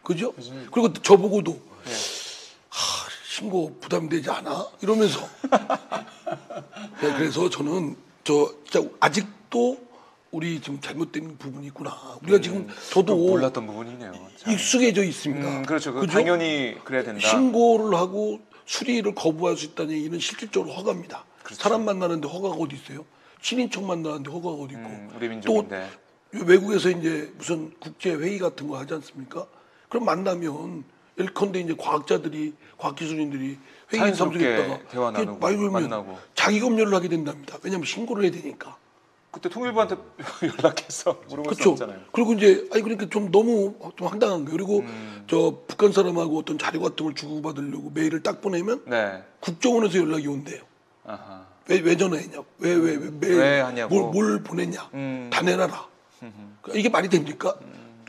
그죠? 그리고 저보고도 신고 부담되지 않아? 이러면서. 네, 그래서 저는 진짜 아직도 우리 지금 잘못된 부분이 있구나. 우리가 지금 저도 몰랐던 부분이네요. 참. 익숙해져 있습니다. 그렇죠. 그죠? 당연히 그래야 된다. 신고를 하고 수리를 거부할 수 있다는 얘기는 실질적으로 허가입니다. 그렇죠. 사람 만나는데 허가가 어디 있어요? 친인척 만나는데 허가가 어디 있고. 우리 민족인데. 또 외국에서 이제 무슨 국제 회의 같은 거 하지 않습니까? 그럼 만나면 예컨대 이제 과학기술인들이 회의에 자연스럽게 참석했다가 대화 나누고 말 걸면 만나고. 자기 검열을 하게 된답니다. 왜냐하면 신고를 해야 되니까. 그때 통일부한테 연락해서 물어볼 수 그렇죠. 없잖아요. 그리고 이제 그러니까 좀 너무 좀 황당한 거예요. 그리고 저 북한 사람하고 어떤 자료 같은 걸 주고받으려고 메일을 딱 보내면 네. 국정원에서 연락이 온대요. 아하. 왜 전화했냐? 왜 하냐고? 뭘 보냈냐? 다 내놔라. 그러니까 이게 말이 됩니까?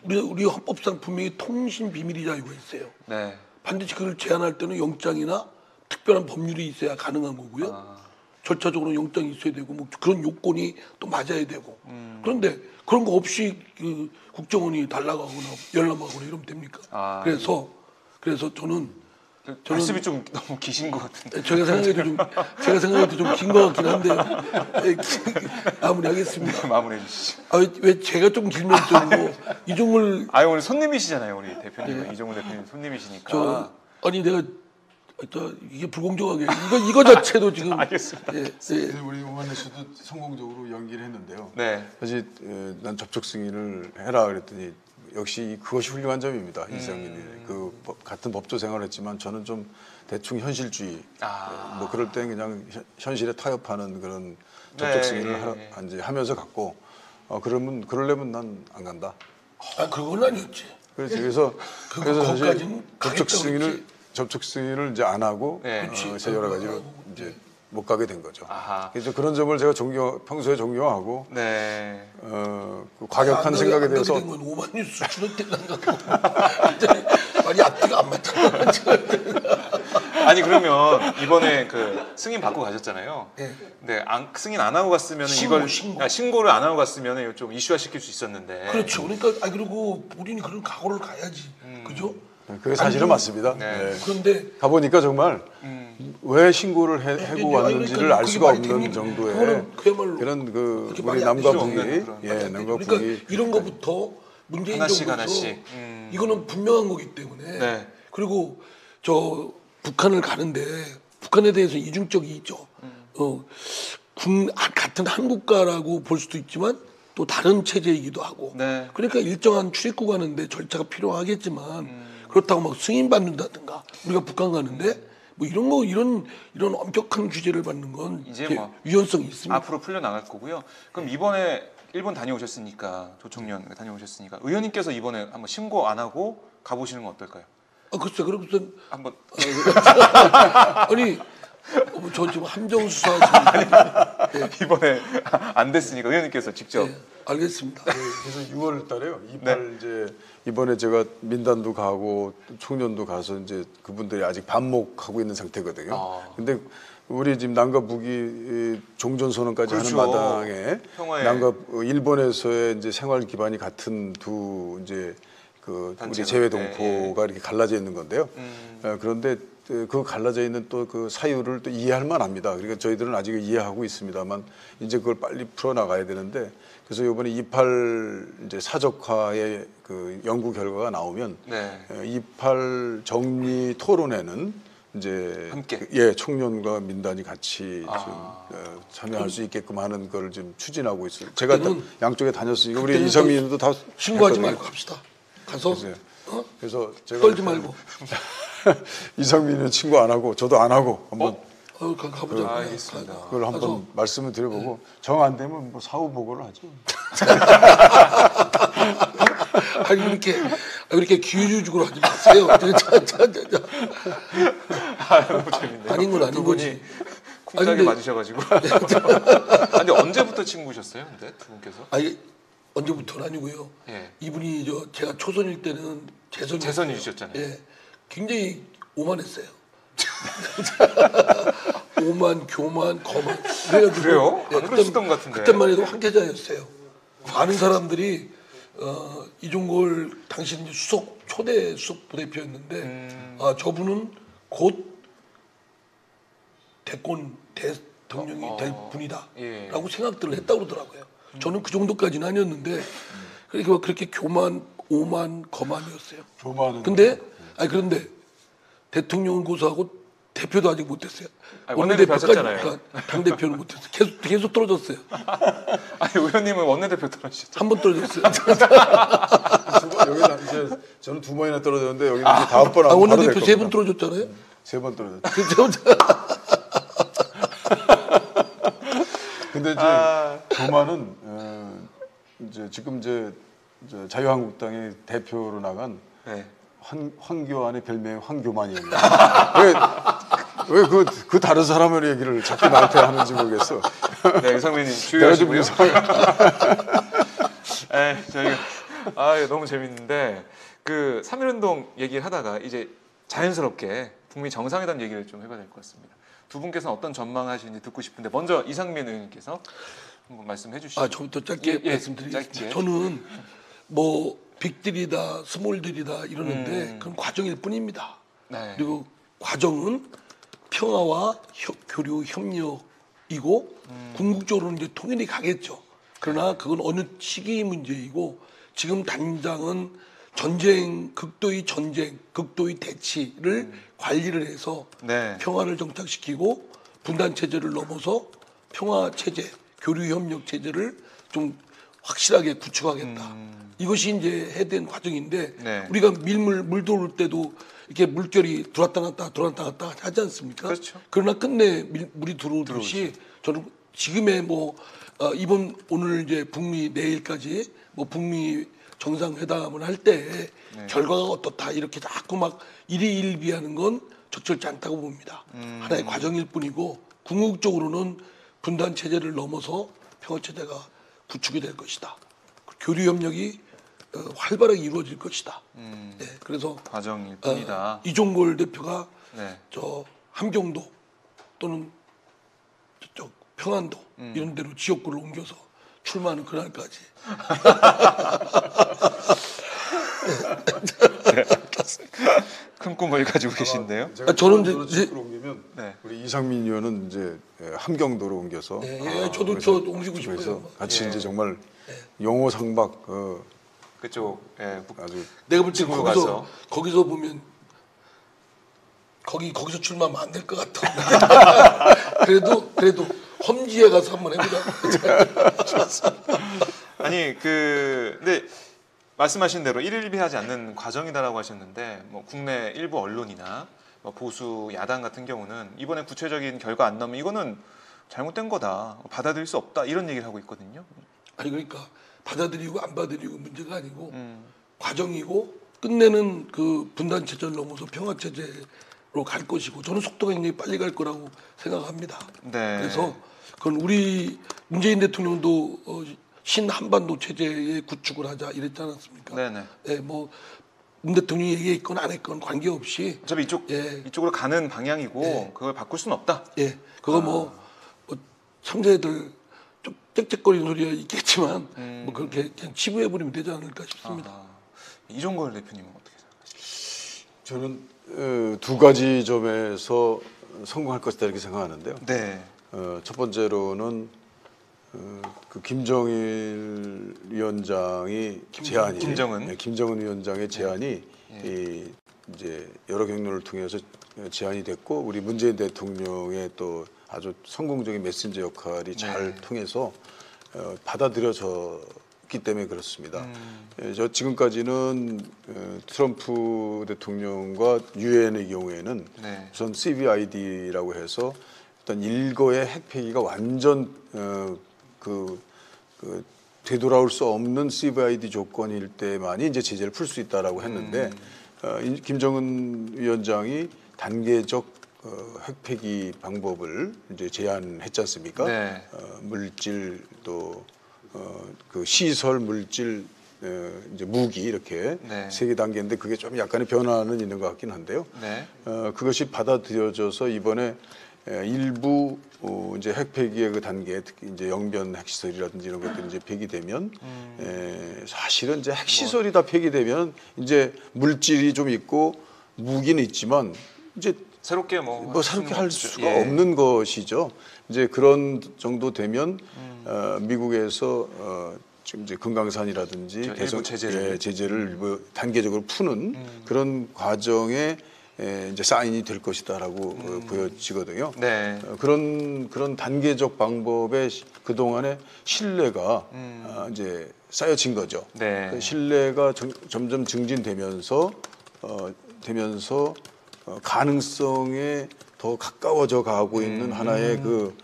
우리 헌법상 분명히 통신 비밀 자유가 있어요. 네. 반드시 그걸 제한할 때는 영장이나 특별한 법률이 있어야 가능한 거고요. 절차적으로 영장이 있어야 되고 뭐 그런 요건이 또 맞아야 되고. 그런데 그런 거 없이 그 국정원이 달라가거나 열람하거나 이러면 됩니까? 그래서 저는 말씀이 좀 너무 기신 것 같은데. 제가 생각해도 좀 긴 것 같긴 한데요. 마무리하겠습니다. 마무리해 주시죠. 왜 제가 좀 길면 좀 이종을 오늘 손님이시잖아요, 우리 대표님은. 이종훈 대표님 손님이시니까. 내가 이게 불공정하게 이거 자체도 지금 알겠습니다. 우리 오만래 씨도 성공적으로 연기를 했는데요. 네. 사실 난 접촉 승인을 해라 그랬더니 역시 그것이 훌륭한 점입니다. 이상민이 같은 법조 생활을 했지만 저는 좀 대충 현실주의 뭐 그럴 때 그냥 현실에 타협하는 그런 접촉 승인을 이제 하면서 갔고 그러려면 난 안 간다. 그건 아니었지. 그래서 사실 거기까지는 접촉 승인을 이제 안 하고 여러 가지로 이제 못 가게 된 거죠. 그래서 그런 점을 제가 평소에 존경하고 그 과격한 생각에 대해서 5만 뉴스 줄었대는가 많이 앞뒤가 안 맞잖아. 아니 그러면 이번에 그 승인 받고 가셨잖아요. 근데 승인 안 하고 갔으면 신고를 안 하고 갔으면 좀 이슈화 시킬 수 있었는데. 그렇죠. 그러니까 그리고 우리는 그런 각오를 가야지. 그죠? 그게 사실은 맞습니다. 그런데 가보니까 정말 왜 신고를 하고 왔는지를 알 수가 없는 정도의 그런 우리 남과 북이 그러니까 이런 거부터 문재인 정부에서 이거는 분명한 거기 때문에 그리고 저 북한을 가는데 북한에 대해서 이중적이 있죠. 같은 한국가라고 볼 수도 있지만 또 다른 체제이기도 하고 그러니까 일정한 출입국 가는데 절차가 필요하겠지만 그렇다고 막 승인받는다든가 우리가 북한 가는데 뭐 이런 엄격한 규제를 받는 건 이제 위헌성이 있습니다. 앞으로 풀려 나갈 거고요. 그럼 이번에 일본 다녀오셨으니까 조총련 다녀오셨으니까 의원님께서 이번에 한번 신고 안 하고 가보시는 건 어떨까요? 글쎄 그러고서 한번 아니 저 지금 함정 수사 이번에 안 됐으니까 의원님께서 직접 알겠습니다. 그래서 6월 달에요. 이제 이번에 제가 민단도 가고 총련도 가서 이제 그분들이 아직 반목하고 있는 상태거든요. 근데 우리 지금 남과 북이 종전선언까지 하는 마당에 남과 일본에서의 이제 생활 기반이 같은 두 이제 우리 재외 동포가 이렇게 갈라져 있는 건데요. 그런데 그 갈라져 있는 또 그 사유를 또 이해할 만합니다. 그러니까 저희들은 아직 이해하고 있습니다만 이제 그걸 빨리 풀어 나가야 되는데 그래서 이번에 28 이제 사적화의 그 연구 결과가 나오면 28 정리 토론회는 이제 함께 총련과 민단이 같이 좀 참여할 수 있게끔 하는 걸 좀 추진하고 있어요. 제가 양쪽에 다녔으니까 우리 이상민도 다 신고하지 말고 갑시다. 가서 그래서 제가 떨지 말고 이상민은 친구 안 하고 저도 안 하고 한번 가보자. 알겠습니다. 그걸 한번 말씀을 드려보고 정 안 되면 뭐 사후 보고를 하죠. 이렇게 기우주적으로 하지 마세요. 너무 재밌네요. 아닌 건 아닌 거지. 쿵짝이 맞으셔가지고. 근데 언제부터 친구셨어요? 근데 두 분께서? 언제부터는 아니고요. 이분이 제가 초선일 때는 재선이셨잖아요. 굉장히 오만했어요. 오만, 교만, 거만. 그래요? 그러시던 것 같은데. 그때만 해도 황태자였어요. 많은 사람들이 이종걸 당시 초대 수석 부대표였는데 저분은 곧 대통령이 될 분이다라고 생각들을 했다고 그러더라고요. 저는 그 정도까지는 아니었는데 그렇게 교만, 오만, 거만이었어요. 그런데 대통령은 고소하고 대표도 아직 못했어요. 원내대표 하셨잖아요. 당대표는 못했어요. 계속 떨어졌어요. 의원님은 원내대표 떨어지셨죠? 한 번 떨어졌어요. 여기는 이제 저는 2번이나 떨어졌는데 여기는 이제 다음 번 하면 원내대표 3번 떨어졌잖아요. 3번 떨어졌죠. 근데 이제 교만은 이제 지금 이제 자유한국당의 대표로 나간 황교안의 별명이 황교만이었는데 왜 그 다른 사람의 얘기를 자꾸 나한테 하는지 모르겠어. 네, 유상민님 내가 좀 주의하시고요. 이상해. 네, 저희가 이거 너무 재밌는데 그 3.1운동 얘기를 하다가 이제 자연스럽게 북미 정상회담 얘기를 좀 해봐야 될 것 같습니다. 두 분께서는 어떤 전망하시는지 듣고 싶은데 먼저 이상민 의원님께서 한번 말씀해 주시죠. 저부터 짧게 말씀드리겠습니다. 짧게. 저는 뭐 빅딜이다, 스몰딜이다 이러는데 그건 과정일 뿐입니다. 네. 그리고 과정은 평화와 교류 협력이고 궁극적으로는 이제 통일이 가겠죠. 그러나 그건 어느 시기의 문제이고 지금 당장은 극도의 전쟁, 극도의 대치를 관리를 해서 네. 평화를 정착시키고 분단 체제를 넘어서 평화 체제, 교류 협력 체제를 좀 확실하게 구축하겠다. 이것이 이제 해야 되는 과정인데 네. 우리가 물 들어올 때도 이렇게 물결이 들어왔다 갔다 하지 않습니까? 그렇죠. 그러나 끝내 물이 들어오듯이 저는 지금의 이번 오늘 이제 북미 내일까지 북미 정상회담을 할 때 결과가 어떻다 이렇게 자꾸 막 일희일비하는 건 적절치 않다고 봅니다. 하나의 과정일 뿐이고 궁극적으로는 분단 체제를 넘어서 평화 체제가 구축이 될 것이다. 교류 협력이 활발하게 이루어질 것이다. 네, 그래서 과정일 뿐이다. 이종걸 대표가 네. 저 함경도 또는 저쪽 평안도 이런 데로 지역구를 옮겨서 출마하는 그날까지. 큰 꿈을 가지고 계신데요. 저는 저는 이제- 이제 옮기면 네. 우리 이상민 의원은 이제 함경도로 옮겨서 저도 저 옮기고 싶어요. 그래서 같이 예. 이제 정말 용호 상박 그쪽 아주 내가 볼 때 지구로 가서. 거기서 보면 거기서 출마하면 안 될 것 같아. 그래도 험지에 가서 한번 해보자. 아니 근데 말씀하신 대로 일일비하지 않는 과정이다라고 하셨는데 국내 일부 언론이나 보수 야당 같은 경우는 이번에 구체적인 결과 안 나오면 이거는 잘못된 거다, 받아들일 수 없다 이런 얘기를 하고 있거든요. 아니 그러니까 받아들이고 안 받아들이고 문제가 아니고 과정이고 끝내는 그 분단 체제를 넘어서 평화 체제로 갈 것이고 저는 속도가 굉장히 빨리 갈 거라고 생각합니다. 네. 그래서 그건 우리 문재인 대통령도 신한반도 체제의 구축을 하자 이랬지 않았습니까? 네네. 네, 문 대통령이 얘기했건 안 했건 관계없이 어차피 이쪽으로 가는 방향이고 그걸 바꿀 수는 없다. 그거 3세들 좀 짹짹거리는 소리가 있겠지만 그렇게 그냥 치부해버리면 되지 않을까 싶습니다. 이종걸 대표님은 어떻게 생각하십니까? 저는 두 가지 점에서 성공할 것이다 이렇게 생각하는데요. 네. 첫 번째로는 그 김정일 위원장이 제안이 김정은 위원장의 제안이 이제 여러 경로를 통해서 제안이 됐고 우리 문재인 대통령의 또 아주 성공적인 메신저 역할이 잘 통해서 받아들여졌기 때문에 그렇습니다. 저 지금까지는 트럼프 대통령과 유엔의 경우에는 우선 CVID라고 해서 어떤 일거의 핵 폐기가 완전 되돌아올 수 없는 CVID 조건일 때만이 이제 제재를 풀 수 있다라고 했는데 김정은 위원장이 단계적 핵 폐기 방법을 이제 제안했지 않습니까? 네. 물질 또 그 시설 물질 이제 무기 이렇게 세 개 단계인데 그게 좀 약간의 변화는 있는 것 같긴 한데요. 그것이 받아들여져서 이번에 일부 이제 핵 폐기의 그 단계, 특히 이제 영변 핵시설이라든지 이런 것들이 이제 폐기되면 사실은 이제 핵시설이 다 폐기되면 이제 물질이 좀 있고 무기는 있지만 이제 새롭게 새롭게 할 수가 없는 것이죠. 이제 그런 정도 되면 미국에서 지금 이제 금강산이라든지 일부 제재를 일부 단계적으로 푸는 그런 과정에 이제 사인이 될 것이다라고 보여지거든요. 그런 단계적 방법에 그 동안에 신뢰가 이제 쌓여진 거죠. 그 신뢰가 점점 증진되면서 가능성에 더 가까워져 가고 있는 하나의 그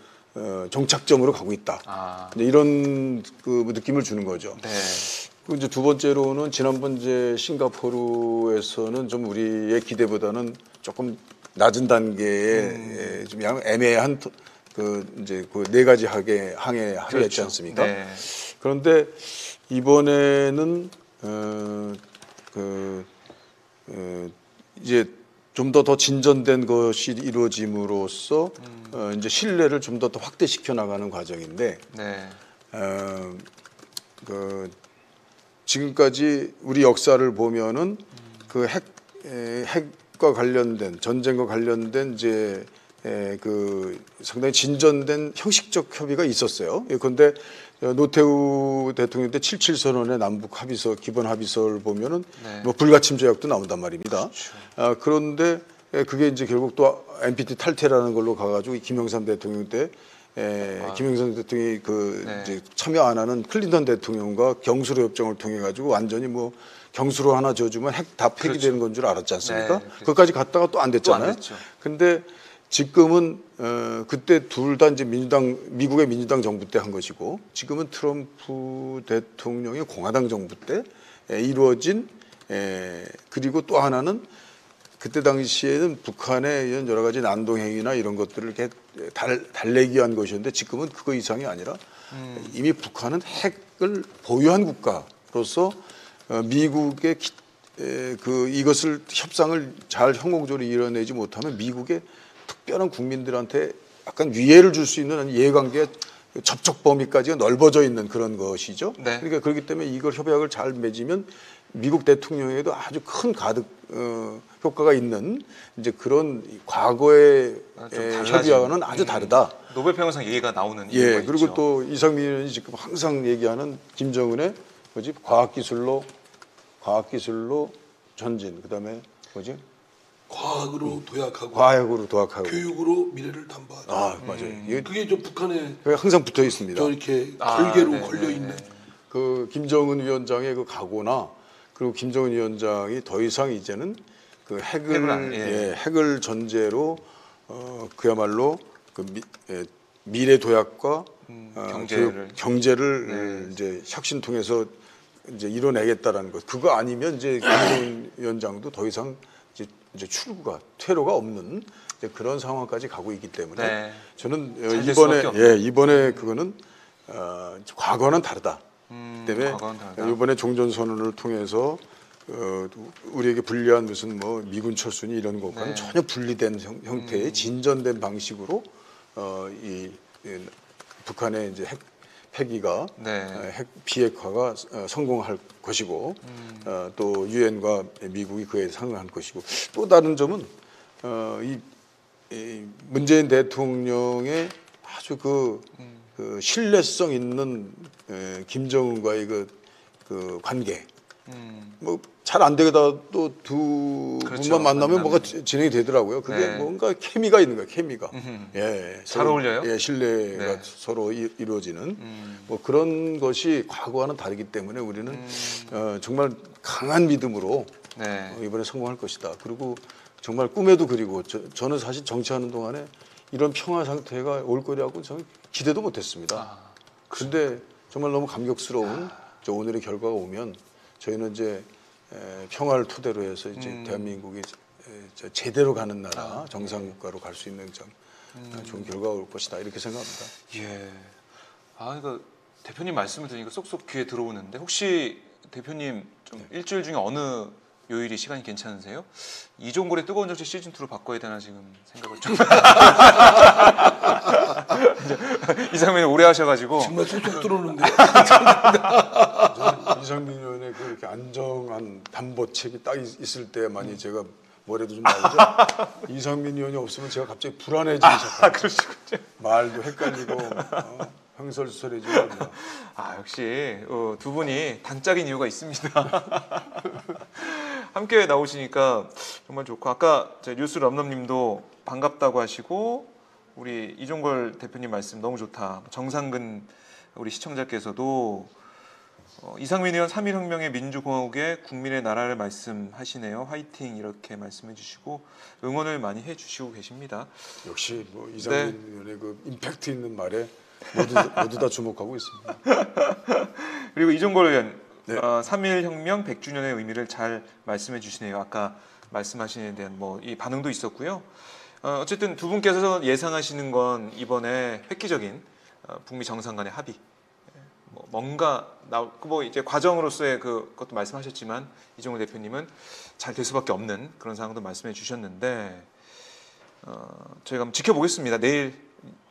종착점으로 가고 있다. 이런 그 느낌을 주는 거죠. 그리고 이제 두 번째로는 지난번 이제 싱가포르에서는 좀 우리의 기대보다는 조금 낮은 단계에 좀 애매한 그 이제 그 네 가지 항에 합의했지 않습니까? 네. 그런데 이번에는 이제 좀 더 진전된 것이 이루어짐으로써 이제 신뢰를 좀 더 확대시켜 나가는 과정인데 네. 그 지금까지 우리 역사를 보면은 그 핵과 관련된 전쟁과 관련된 이제 그 상당히 진전된 형식적 협의가 있었어요. 그런데 노태우 대통령 때 77 선언의 남북 합의서 기본 합의서를 보면은 네. 뭐 불가침 조약도 나온단 말입니다. 그렇죠. 그런데 그게 이제 결국 또 NPT 탈퇴라는 걸로 가가지고 김영삼 대통령 때 김영삼 대통령이 네. 이제 참여 안 하는 클린턴 대통령과 경수로 협정을 통해 가지고 완전히 뭐 경수로 하나 져주면 핵 다 폐기되는 건 줄 알았지 않습니까? 네, 그렇죠. 그것까지 갔다가 또 안 또 됐잖아요. 안 됐죠. 근데 지금은 그때 둘 다 이제 미국의 민주당 정부 때 한 것이고 지금은 트럼프 대통령의 공화당 정부 때 이루어진 그리고 또 하나는 그때 당시에는 북한의 이런 여러 가지 난동행위나 이런 것들을 이렇게 달래기 위한 것이었는데 지금은 그거 이상이 아니라 이미 북한은 핵을 보유한 국가로서 미국의 이것을 협상을 잘 성공적으로 이뤄내지 못하면 미국의 특별한 국민들한테 약간 위해를 줄 수 있는 이해관계 접촉 범위까지가 넓어져 있는 그런 것이죠. 네. 그러니까 그렇기 때문에 이걸 협약을 잘 맺으면 미국 대통령에도 아주 큰 가득 효과가 있는 이제 그런 과거의 협의와는 아주 다르다. 노벨 평화상 얘기가 나오는 예, 이유가 그리고 있죠. 또 이상민 의원이 지금 항상 얘기하는 김정은의 뭐지 과학기술로 전진, 그다음에 뭐지 과학으로 도약하고 과학으로 도약하고. 교육으로 미래를 담보하자. 아 맞아요. 이게 그게 좀 북한에 항상 붙어 있습니다. 저 이렇게 걸개로 네, 걸려 네, 있는. 네. 그 김정은 위원장의 그 각오나 그리고 김정은 위원장이 더 이상 이제는 그 핵을 전제로 그야말로 그 미래 도약과 경제를 이제 혁신 통해서 이제 이뤄내겠다라는 것. 그거 아니면 이제 김정은 위원장도 더 이상 이제 퇴로가 없는 이제 그런 상황까지 가고 있기 때문에 네. 저는 될 수밖에 없네요. 이번에 그거는 과거와는 다르다. 때문에 과거와는 다르다. 이번에 종전선언을 통해서 우리에게 불리한 무슨 뭐 미군 철수니 이런 것과는 네. 전혀 분리된 형태의 진전된 방식으로 이 북한의 이제 핵 폐기가 핵 비핵화가 성공할 것이고 또 유엔과 미국이 그에 상응할 것이고 또 다른 점은 이 문재인 대통령의 아주 그 신뢰성 있는 김정은과의 그 관계 뭐 잘 안 되다가 또 두 그렇죠. 분만 만나면 뭐가 만나면. 진행이 되더라고요. 그게 네. 뭔가 케미가 있는 거예요. 케미가. 잘 어울려요? 예, 신뢰가 네. 서로 이루어지는 뭐 그런 것이 과거와는 다르기 때문에 우리는 정말 강한 믿음으로 네. 이번에 성공할 것이다. 그리고 정말 꿈에도 그리고 저는 사실 정치하는 동안에 이런 평화 상태가 올 거라고 저는 기대도 못했습니다. 근데 정말 너무 감격스러운 저 오늘의 결과가 오면 저희는 이제 평화를 토대로 해서 이제 대한민국이 제대로 가는 나라 정상국가로 갈 수 있는 참 좋은 결과가 올 것이다 이렇게 생각합니다. 예. 그러니까 대표님 말씀을 들으니까 쏙쏙 귀에 들어오는데 혹시 대표님 좀 일주일 중에 어느 요일이 시간이 괜찮으세요? 이종골의 뜨거운 정치 시즌 2로 바꿔야 되나 지금 생각을 좀. 이상민이 오래 하셔가지고. 정말 쏙쏙 들어오는데. 이상민 의원의 그렇게 안정한 담보책이 딱 있을 때만이 제가 뭐래도 좀 나오죠. 이상민 의원이 없으면 제가 갑자기 불안해지기 시작합니다. 그러시군요. 말도 헷갈리고 횡설수설해지고. 역시 두 분이 단짝인 이유가 있습니다. 함께 나오시니까 정말 좋고 아까 뉴스 럼럼님도 반갑다고 하시고 우리 이종걸 대표님 말씀 너무 좋다. 정상근 우리 시청자께서도 이상민 의원 3.1혁명의 민주공화국의 국민의 나라를 말씀하시네요. 화이팅 이렇게 말씀해 주시고 응원을 많이 해주시고 계십니다. 역시 뭐 이상민 의원의 그 임팩트 있는 말에 모두 다 주목하고 있습니다. 그리고 이종걸 의원 네. 3.1혁명 100주년의 의미를 잘 말씀해 주시네요. 아까 말씀하시는 데는 뭐 이 반응도 있었고요. 어쨌든 두 분께서 예상하시는 건 이번에 획기적인 북미 정상 간의 합의, 뭐 뭔가 뭐 이제 과정으로서의 그것도 말씀하셨지만 이종호 대표님은 잘 될 수밖에 없는 그런 상황도 말씀해 주셨는데 저희가 한번 지켜보겠습니다. 내일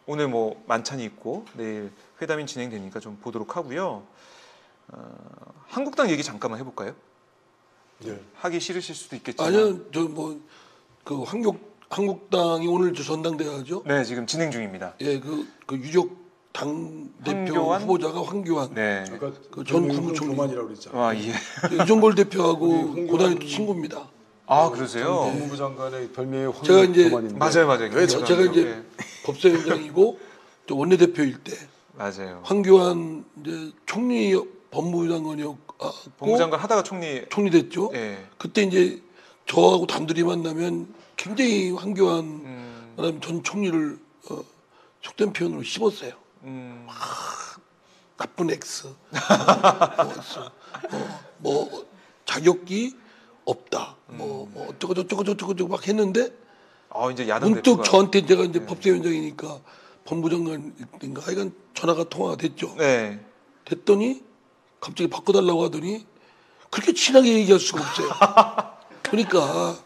오늘 뭐 만찬이 있고 내일 회담이 진행되니까 좀 보도록 하고요. 한국당 얘기 잠깐만 해볼까요? 네. 하기 싫으실 수도 있겠지만 아니요, 저 뭐 그 한국당이 오늘 저 전당대회죠. 네, 지금 진행 중입니다. 예, 그 유력 당 대표 황교안? 후보자가 황교안, 네. 아까 그 전 국무총리 교만이라고 그랬잖아요. 아, 예. 이종걸 대표하고 황교안- 고등학교 친구입니다. 아, 그러세요? 법무부 장관의 별명이 제가 이제- 황교만인데 맞아요. 왜 제가 이제 법사위원장이고 저 원내대표일 때 맞아요. 황교안 이제 총리 법무장관이었고 법무장관 하다가 총리 총리 됐죠. 예. 그때 이제 저하고 단둘이 만나면 굉장히 황교안 그다음 전 총리를 속된 표현으로 씹었어요. 나쁜 엑스. 뭐 자격이 없다. 뭐 어쩌고 저쩌고 막 했는데 이제 야당 문득 대표가 저한테 제가 이제 법사위원장이니까 법무장관인가 하여간 전화가 통화가 됐죠. 네. 됐더니 갑자기 바꿔달라고 하더니 그렇게 친하게 얘기할 수가 없어요. 그러니까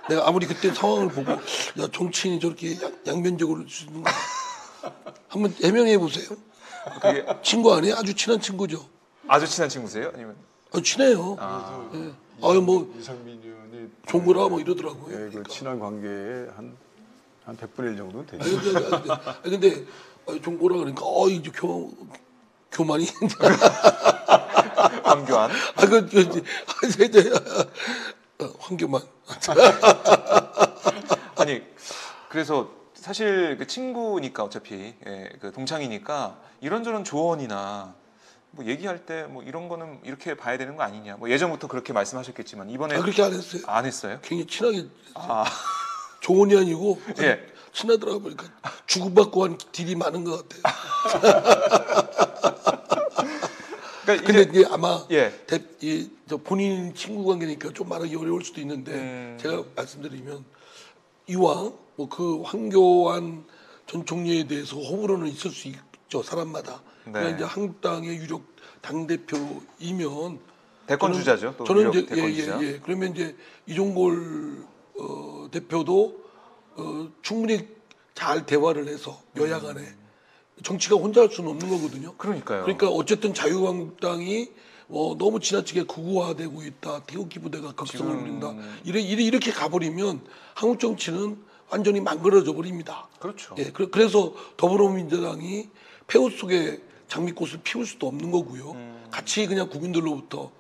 내가 아무리 그때 상황을 보고 야 정치인이 저렇게 양면적으로 주는 거 한번 해명해 보세요. 그게 친구 아니에요? 아주 친한 친구죠. 아주 친한 친구세요? 아니면 친해요. 예. 아유 뭐 이상민 의원이 종거라 뭐 이러더라고요. 그 친한 관계에 한 100분의 1 정도는 되죠. 근데 종거라 그러니까 이제 교만이 황교안. 황교만. 아니 그래서 사실 그 친구니까 어차피 그 동창이니까 이런저런 조언이나 뭐 얘기할 때 뭐 이런 거는 이렇게 봐야 되는 거 아니냐. 뭐 예전부터 그렇게 말씀하셨겠지만 이번에 그렇게 안 했어요. 안 했어요? 굉장히 친하게 아, 조언이 아니고 예. 친하더라고 보니까 주고받고 한 딜이 많은 것 같아요. 그러니까 근데 이제 이게 아마 예. 저 본인 친구 관계니까 좀 말하기 어려울 수도 있는데 제가 말씀드리면 이왕 뭐 그 황교안 전 총리에 대해서 호불호는 있을 수 있죠 사람마다. 네. 그러나 이제 한국당의 유력 당 대표이면 대권 주자죠. 또 저는 유력 이제 대권 주자. 그러면 이제 이종골 대표도 충분히 잘 대화를 해서 여야 간에 정치가 혼자 할 수는 없는 거거든요. 그러니까요. 그러니까 어쨌든 자유한국당이 너무 지나치게 극우화되고 있다. 태극기 부대가 극성을 부린다. 이렇게 가버리면 한국 정치는 완전히 망가져 버립니다. 그렇죠. 예, 그래서 더불어민주당이 폐허 속에 장미꽃을 피울 수도 없는 거고요. 같이 그냥 국민들로부터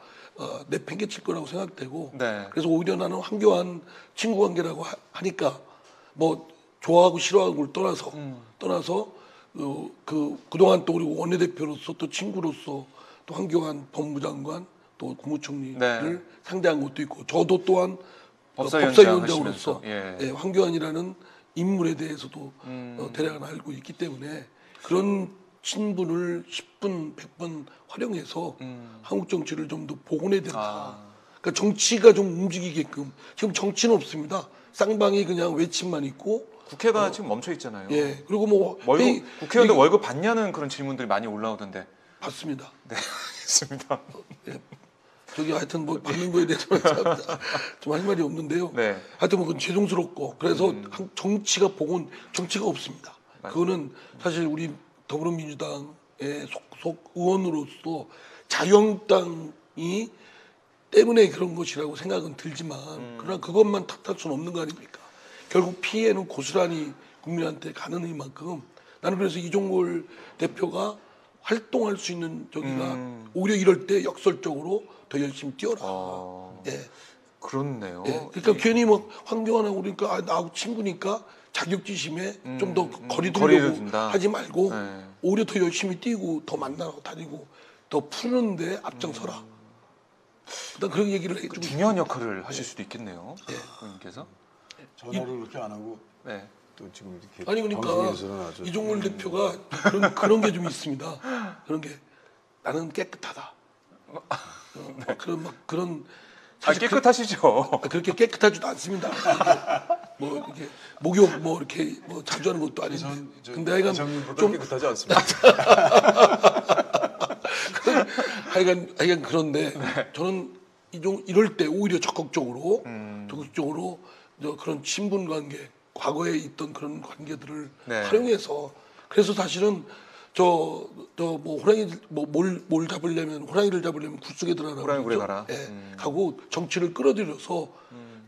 내팽개칠 거라고 생각되고. 네. 그래서 오히려 나는 황교안 친구 관계라고 하니까 뭐 좋아하고 싫어하고를 떠나서 그동안 또 우리 원내대표로서 또 친구로서 또 황교안 법무장관 또 국무총리를 네. 상대한 것도 있고 저도 또한 법사위원장 법사위원장으로서 하시면서, 황교안이라는 인물에 대해서도 대략은 알고 있기 때문에 그런 친분을 10분, 100분 활용해서 한국 정치를 좀 더 복원해야 된다. 그러니까 정치가 좀 움직이게끔 지금 정치는 없습니다. 쌍방이 그냥 외침만 있고 국회가 지금 멈춰 있잖아요. 예 그리고 뭐 국회의원들 월급 받냐는 그런 질문들이 많이 올라오던데. 받습니다. 네, 알겠습니다. 저기 하여튼 뭐 받는 거에 대해서는 좀 할 말이 없는데요. 네. 하여튼 뭐 그건 죄송스럽고 그래서 정치가 정치가 없습니다. 그거는 사실 우리 더불어민주당의 속속 의원으로서 자유한국당이 때문에 그런 것이라고 생각은 들지만 그러나 그것만 탓할 수는 없는 거 아닙니까? 결국 피해는 고스란히 국민한테 가는 이만큼 나는 그래서 이종골 대표가 활동할 수 있는 저기가 오히려 이럴 때 역설적으로 더 열심히 뛰어라. 예. 그렇네요. 예. 그러니까 괜히 뭐 황교안하고 그러니까 나하고 친구니까 자격지심에 좀 더 거리 거리를 두려고 둔다. 하지 말고 네. 오히려 더 열심히 뛰고 더 만나고 다니고 더 푸는데 앞장서라. 일단 그런 얘기를 해주고 중요한 역할을 하실 수도 있겠네요. 의원님께서. 전화를 그렇게 안 하고 네. 또 지금 이렇게 아니 그러니까 방송에서는 아주 이종걸 대표가 그런 게 좀 있습니다. 그런 게 나는 깨끗하다. 그런 사실 깨끗하시죠. 그렇게 깨끗하지도 않습니다. 뭐 이렇게 목욕 뭐 이렇게 뭐 자주 하는 것도 아닌데. 근데 하여간 좀 깨끗하지 않습니다. 하여간 그런데 저는 이럴 때 오히려 적극적으로 그런 친분 관계, 과거에 있던 그런 관계들을 네. 활용해서 그래서 사실은 뭐 호랑이 뭘 잡으려면 호랑이를 잡으려면 굴속에 들어가라. 호랑이 굴에 그러죠? 가라. 예. 하고 정치를 끌어들여서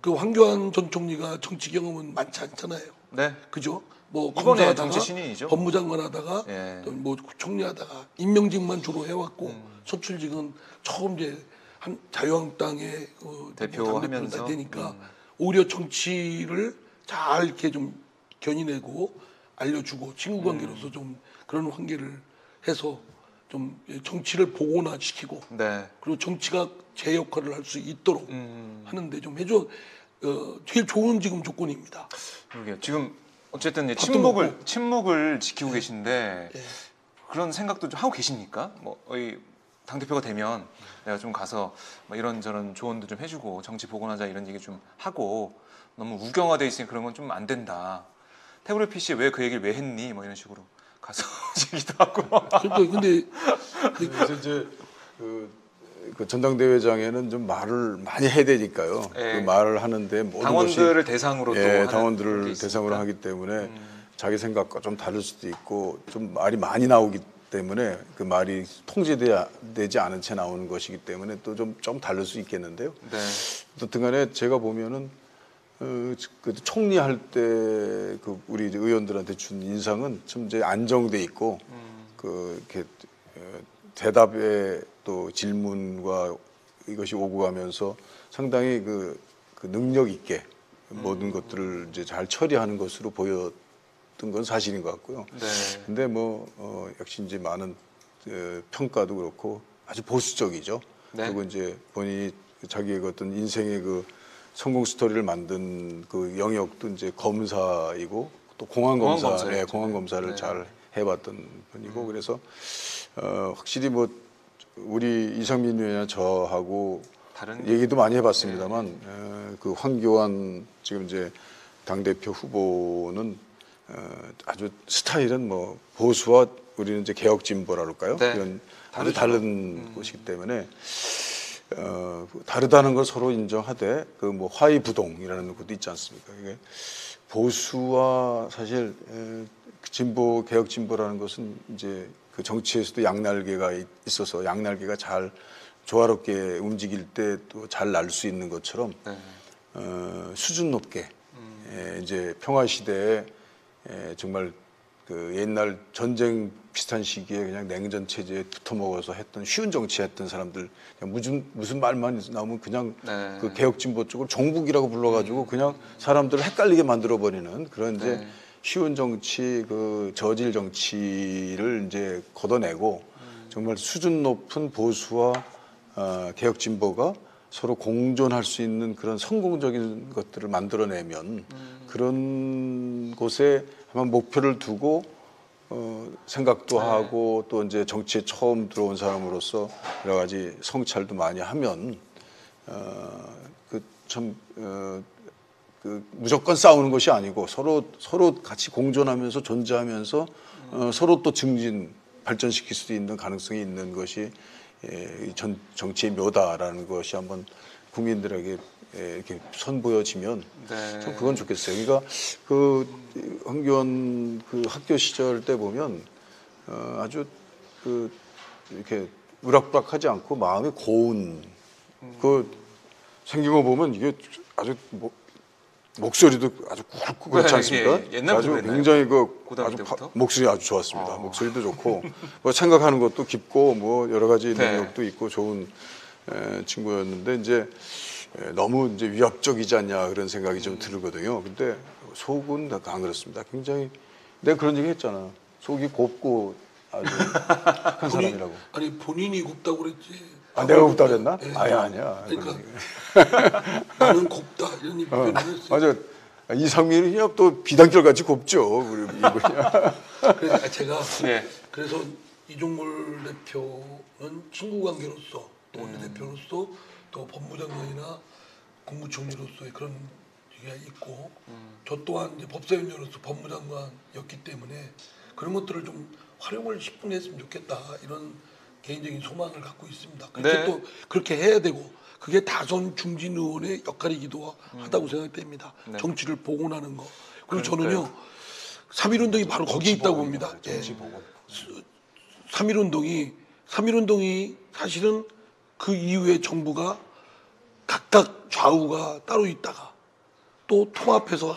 그 황교안 전 총리가 정치 경험은 많지 않잖아요. 네. 그죠? 뭐 이번에 검사하다가 정치 신인이죠. 법무장관 하다가 예. 또 뭐 총리하다가 임명직만 주로 해왔고 선출직은 처음 이제 한 자유한국당의 대표하면서. 당대표를 되니까 오히려 정치를 잘 이렇게 좀 견인하고 알려주고 친구 관계로서 좀 그런 관계를 해서 좀 정치를 복원화시키고 네. 그리고 정치가 제 역할을 할 수 있도록 하는데 좀 해줘 제일 좋은 지금 조건입니다. 그러게요. 지금 어쨌든 이제 밥도 먹고. 침묵을 지키고 계신데 예. 그런 생각도 좀 하고 계십니까? 뭐 당 대표가 되면 내가 좀 가서 뭐 이런저런 조언도 좀 해주고 정치 복원하자 이런 얘기 좀 하고 너무 우경화돼 있으니 그런 건 좀 안 된다. 태블릿 PC 왜 그 얘기를 왜 했니? 뭐 이런 식으로 가서 얘기도 하고. 그러니까 근데 그래서 이제 그 전당대회장에는 좀 말을 많이 해야 되니까요. 예. 그 말을 하는데 모든 당원들을 것이 대상으로 또 예, 하는 그런 게 당원들을 있으니까. 대상으로 하기 때문에 자기 생각과 좀 다를 수도 있고 좀 말이 많이 나오기 때문에 그 말이 통제되지 않은 채 나오는 것이기 때문에 또 좀 다를 수 있겠는데요. 네. 어쨌든 간에 제가 보면은 그 총리할 때 그 우리 이제 의원들한테 준 인상은 좀 이제 안정돼 있고 그 이렇게 대답에 또 질문과 이것이 오고 가면서 상당히 그 능력 있게 모든 것들을 이제 잘 처리하는 것으로 보였던 건 사실인 것 같고요. 네. 근데 뭐 역시 이제 많은 평가도 그렇고 아주 보수적이죠. 네. 그리고 이제 본인이 자기의 어떤 인생의 그 성공 스토리를 만든 그 영역도 이제 검사이고 또 공안검사였죠. 공안 검사를 네. 잘 해봤던 분이고 그래서 확실히 뭐 우리 이상민 의원이나 저하고 다른 얘기도 많이 해봤습니다만 그 황교안 지금 이제 당 대표 후보는 아주 스타일은 뭐 보수와 우리는 이제 개혁 진보라 그럴까요? 네. 이런 다르죠. 아주 다른 곳이기 때문에 다르다는 걸 서로 인정하되 그 뭐 화의부동이라는 것도 있지 않습니까? 이게 보수와 사실 진보 개혁 진보라는 것은 이제 그 정치에서도 양날개가 있어서 양날개가 잘 조화롭게 움직일 때 또 잘 날 수 있는 것처럼 네. 수준 높게 이제 평화 시대에 정말 그 옛날 전쟁 비슷한 시기에 그냥 냉전 체제에 붙어 먹어서 했던 쉬운 정치했던 사람들 그냥 무슨 말만 나오면 그냥 네. 그 개혁 진보 쪽을 종북이라고 불러가지고 그냥 사람들을 헷갈리게 만들어 버리는 그런 이제 네. 쉬운 정치 그 저질 정치를 이제 걷어내고 정말 수준 높은 보수와 개혁 진보가 서로 공존할 수 있는 그런 성공적인 것들을 만들어내면 그런 곳에 한번 목표를 두고 생각도 하고 또 이제 정치에 처음 들어온 사람으로서 여러 가지 성찰도 많이 하면 그 무조건 싸우는 것이 아니고 서로 같이 공존하면서 존재하면서 서로 또 증진 발전시킬 수 있는 가능성이 있는 것이 정치의 묘다라는 것이 한번 국민들에게 이렇게 선보여지면 네. 참 그건 좋겠어요. 그러니까 그 황교안 그 학교 시절 때 보면 아주 그 이렇게 우락부락하지 않고 마음이 고운 그 생긴 거 보면 이게 아주 목소리도 아주 굵고 그렇지 네, 않습니까? 예, 예. 옛날부터 아주 그랬나요? 굉장히 고등학교 때부터? 목소리 아주 좋았습니다. 목소리도 좋고 뭐 생각하는 것도 깊고 뭐 여러 가지 네. 능력도 있고 좋은 친구였는데 이제 너무 이제 위압적이지 않냐 그런 생각이 좀 들거든요. 근데 속은 안 그렇습니다. 굉장히 내가 그런 얘기 했잖아. 속이 곱고 아주 착한 사람이라고. 아니 본인이 곱다고 그랬지. 아, 내가 곱다 그랬나? 예. 아니야. 그러니까 나는 곱다 이런 표현을 했어요. 맞아. 이상민이 그냥 또 비단결 같이 곱죠. 우리 이거냐. 그래서 제가 네. 그래서 이종걸 대표는 친구 관계로서 또 원내대표로서 또 법무장관이나 국무총리로서의 그런 얘기가 있고 저 또한 이제 법사위원으로서 법무장관이었기 때문에 그런 것들을 좀 활용을 10분 했으면 좋겠다 이런 개인적인 소망을 갖고 있습니다. 그렇게 네. 또 그렇게 해야 되고 그게 다선 중진 의원의 역할이기도 하다고 생각됩니다. 네. 정치를 복원하는 거. 그리고 그러니까요. 저는요 3.1운동이 바로 거기에 있다고 봅니다. 예. 3.1운동이 사실은 그 이후에 정부가 각각 좌우가 따로 있다가 또 통합해서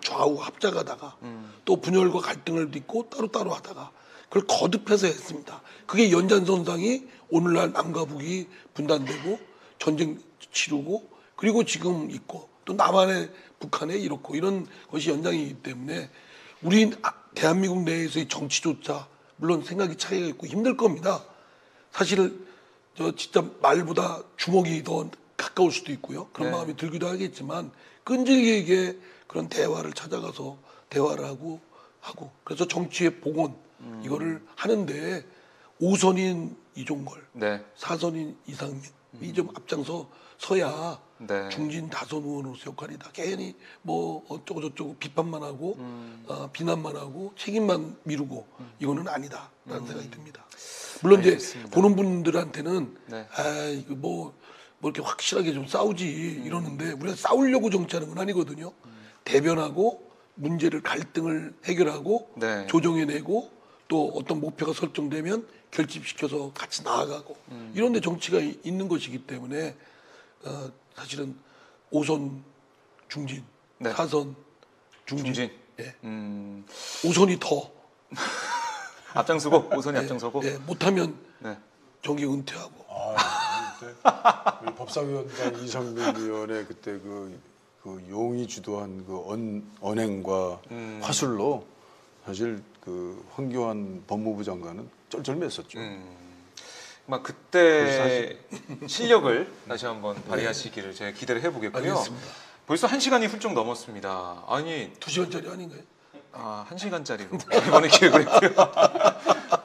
좌우 합작하다가 또 분열과 갈등을 딛고 따로따로 하다가 그걸 거듭해서 했습니다. 그게 연장선상이 오늘날 남과 북이 분단되고 전쟁 치르고 그리고 지금 있고 또 남한에 북한에 이렇고 이런 것이 연장이기 때문에 우리 대한민국 내에서의 정치조차 물론 생각이 차이가 있고 힘들 겁니다. 사실 저 진짜 말보다 주먹이 더 가까울 수도 있고요. 그런 네. 마음이 들기도 하겠지만 끈질기게 그런 대화를 찾아가서 대화를 하고 그래서 정치의 복원 이거를 하는데 5선인 이종걸, 네. 4선인 이상민 이 좀 앞장서 서야 네. 중진 다선 의원으로서 역할이다. 괜히 뭐 어쩌고 저쩌고 비판만 하고 비난만 하고 책임만 미루고 이거는 아니다라는 생각이 듭니다. 물론 알겠습니다. 이제 보는 분들한테는 네. 이거 뭐 이렇게 확실하게 좀 싸우지 이러는데 우리가 싸우려고 정치하는 건 아니거든요. 대변하고 문제를 갈등을 해결하고 네. 조정해내고 또 어떤 목표가 설정되면 결집시켜서 같이 나아가고 이런데 정치가 있는 것이기 때문에 사실은 5선 중진, 네. 4선 중진, 중진. 예. 5선이 5선이 더 앞장서고 5선이 앞장서고. 예, 못하면 네. 정계 은퇴하고 그때 우리 법사위원장 이상민 위원의 그때 그 용이 주도한 그 언행과 화술로 사실 그 황교안 법무부 장관은 쩔쩔맸었죠. 막 그때 실력을 다시 한번 발휘하시기를 제가 기대를 해보겠고요. 알겠습니다. 벌써 1시간이 훌쩍 넘었습니다. 아니 2시간짜리 아닌가요? 1시간짜리로 이번에 기획을 했고요.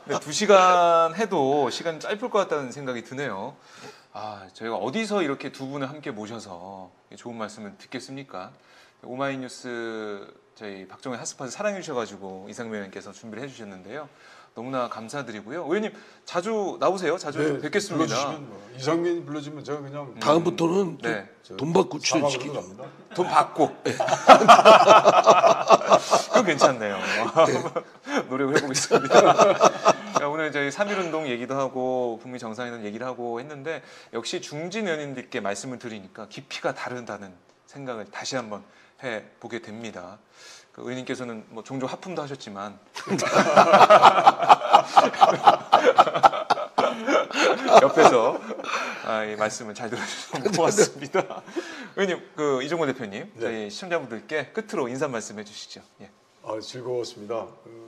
네, 2시간 해도 시간 짧을 것 같다는 생각이 드네요. 저희가 어디서 이렇게 두 분을 함께 모셔서 좋은 말씀을 듣겠습니까? 오마이뉴스 저희 박정희 핫스팟을 사랑해 주셔가지고 이상민 의원께서 준비를 해주셨는데요. 너무나 감사드리고요. 의원님 자주 나오세요. 자주 네, 뵙겠습니다. 불러주시면 뭐 이상민 불러주면 제가 그냥 다음부터는 네. 돈 받고 사막으로 출연시키죠. 갑니다. 돈 받고. 그건 괜찮네요. 노력을 해보겠습니다. 자, 오늘 저희 3.1운동 얘기도 하고 북미 정상회담 얘기를 하고 했는데 역시 중진 의원님들께 말씀을 드리니까 깊이가 다르다는 생각을 다시 한번 해보게 됩니다. 그 의원님께서는 뭐 종종 하품도 하셨지만 옆에서 이 말씀을 잘 들어주셔서 고맙습니다. 의원님, 그 이종걸 대표님, 네. 저희 시청자분들께 끝으로 인사 말씀해 주시죠. 예. 즐거웠습니다.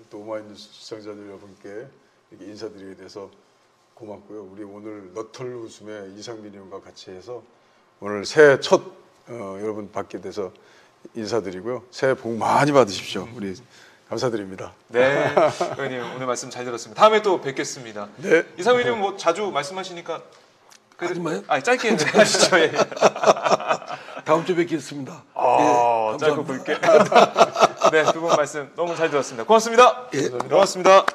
또 오마이뉴스 시청자들 여러분께 이렇게 인사드리게 돼서 고맙고요. 우리 오늘 너털 웃음에 이상민 의원과 같이 해서 오늘 새해 첫 여러분 뵙게 돼서 인사드리고요. 새해 복 많이 받으십시오. 우리 감사드립니다. 네, 의원님 오늘 말씀 잘 들었습니다. 다음에 또 뵙겠습니다. 네. 이상민 의원님 뭐 자주 말씀하시니까 하지 마요. 짧게 하시죠. 예. 다음 주에 뵙겠습니다. 짧고 굵게. 네, 두 분 말씀 너무 잘 들었습니다. 고맙습니다. 예. 고맙습니다.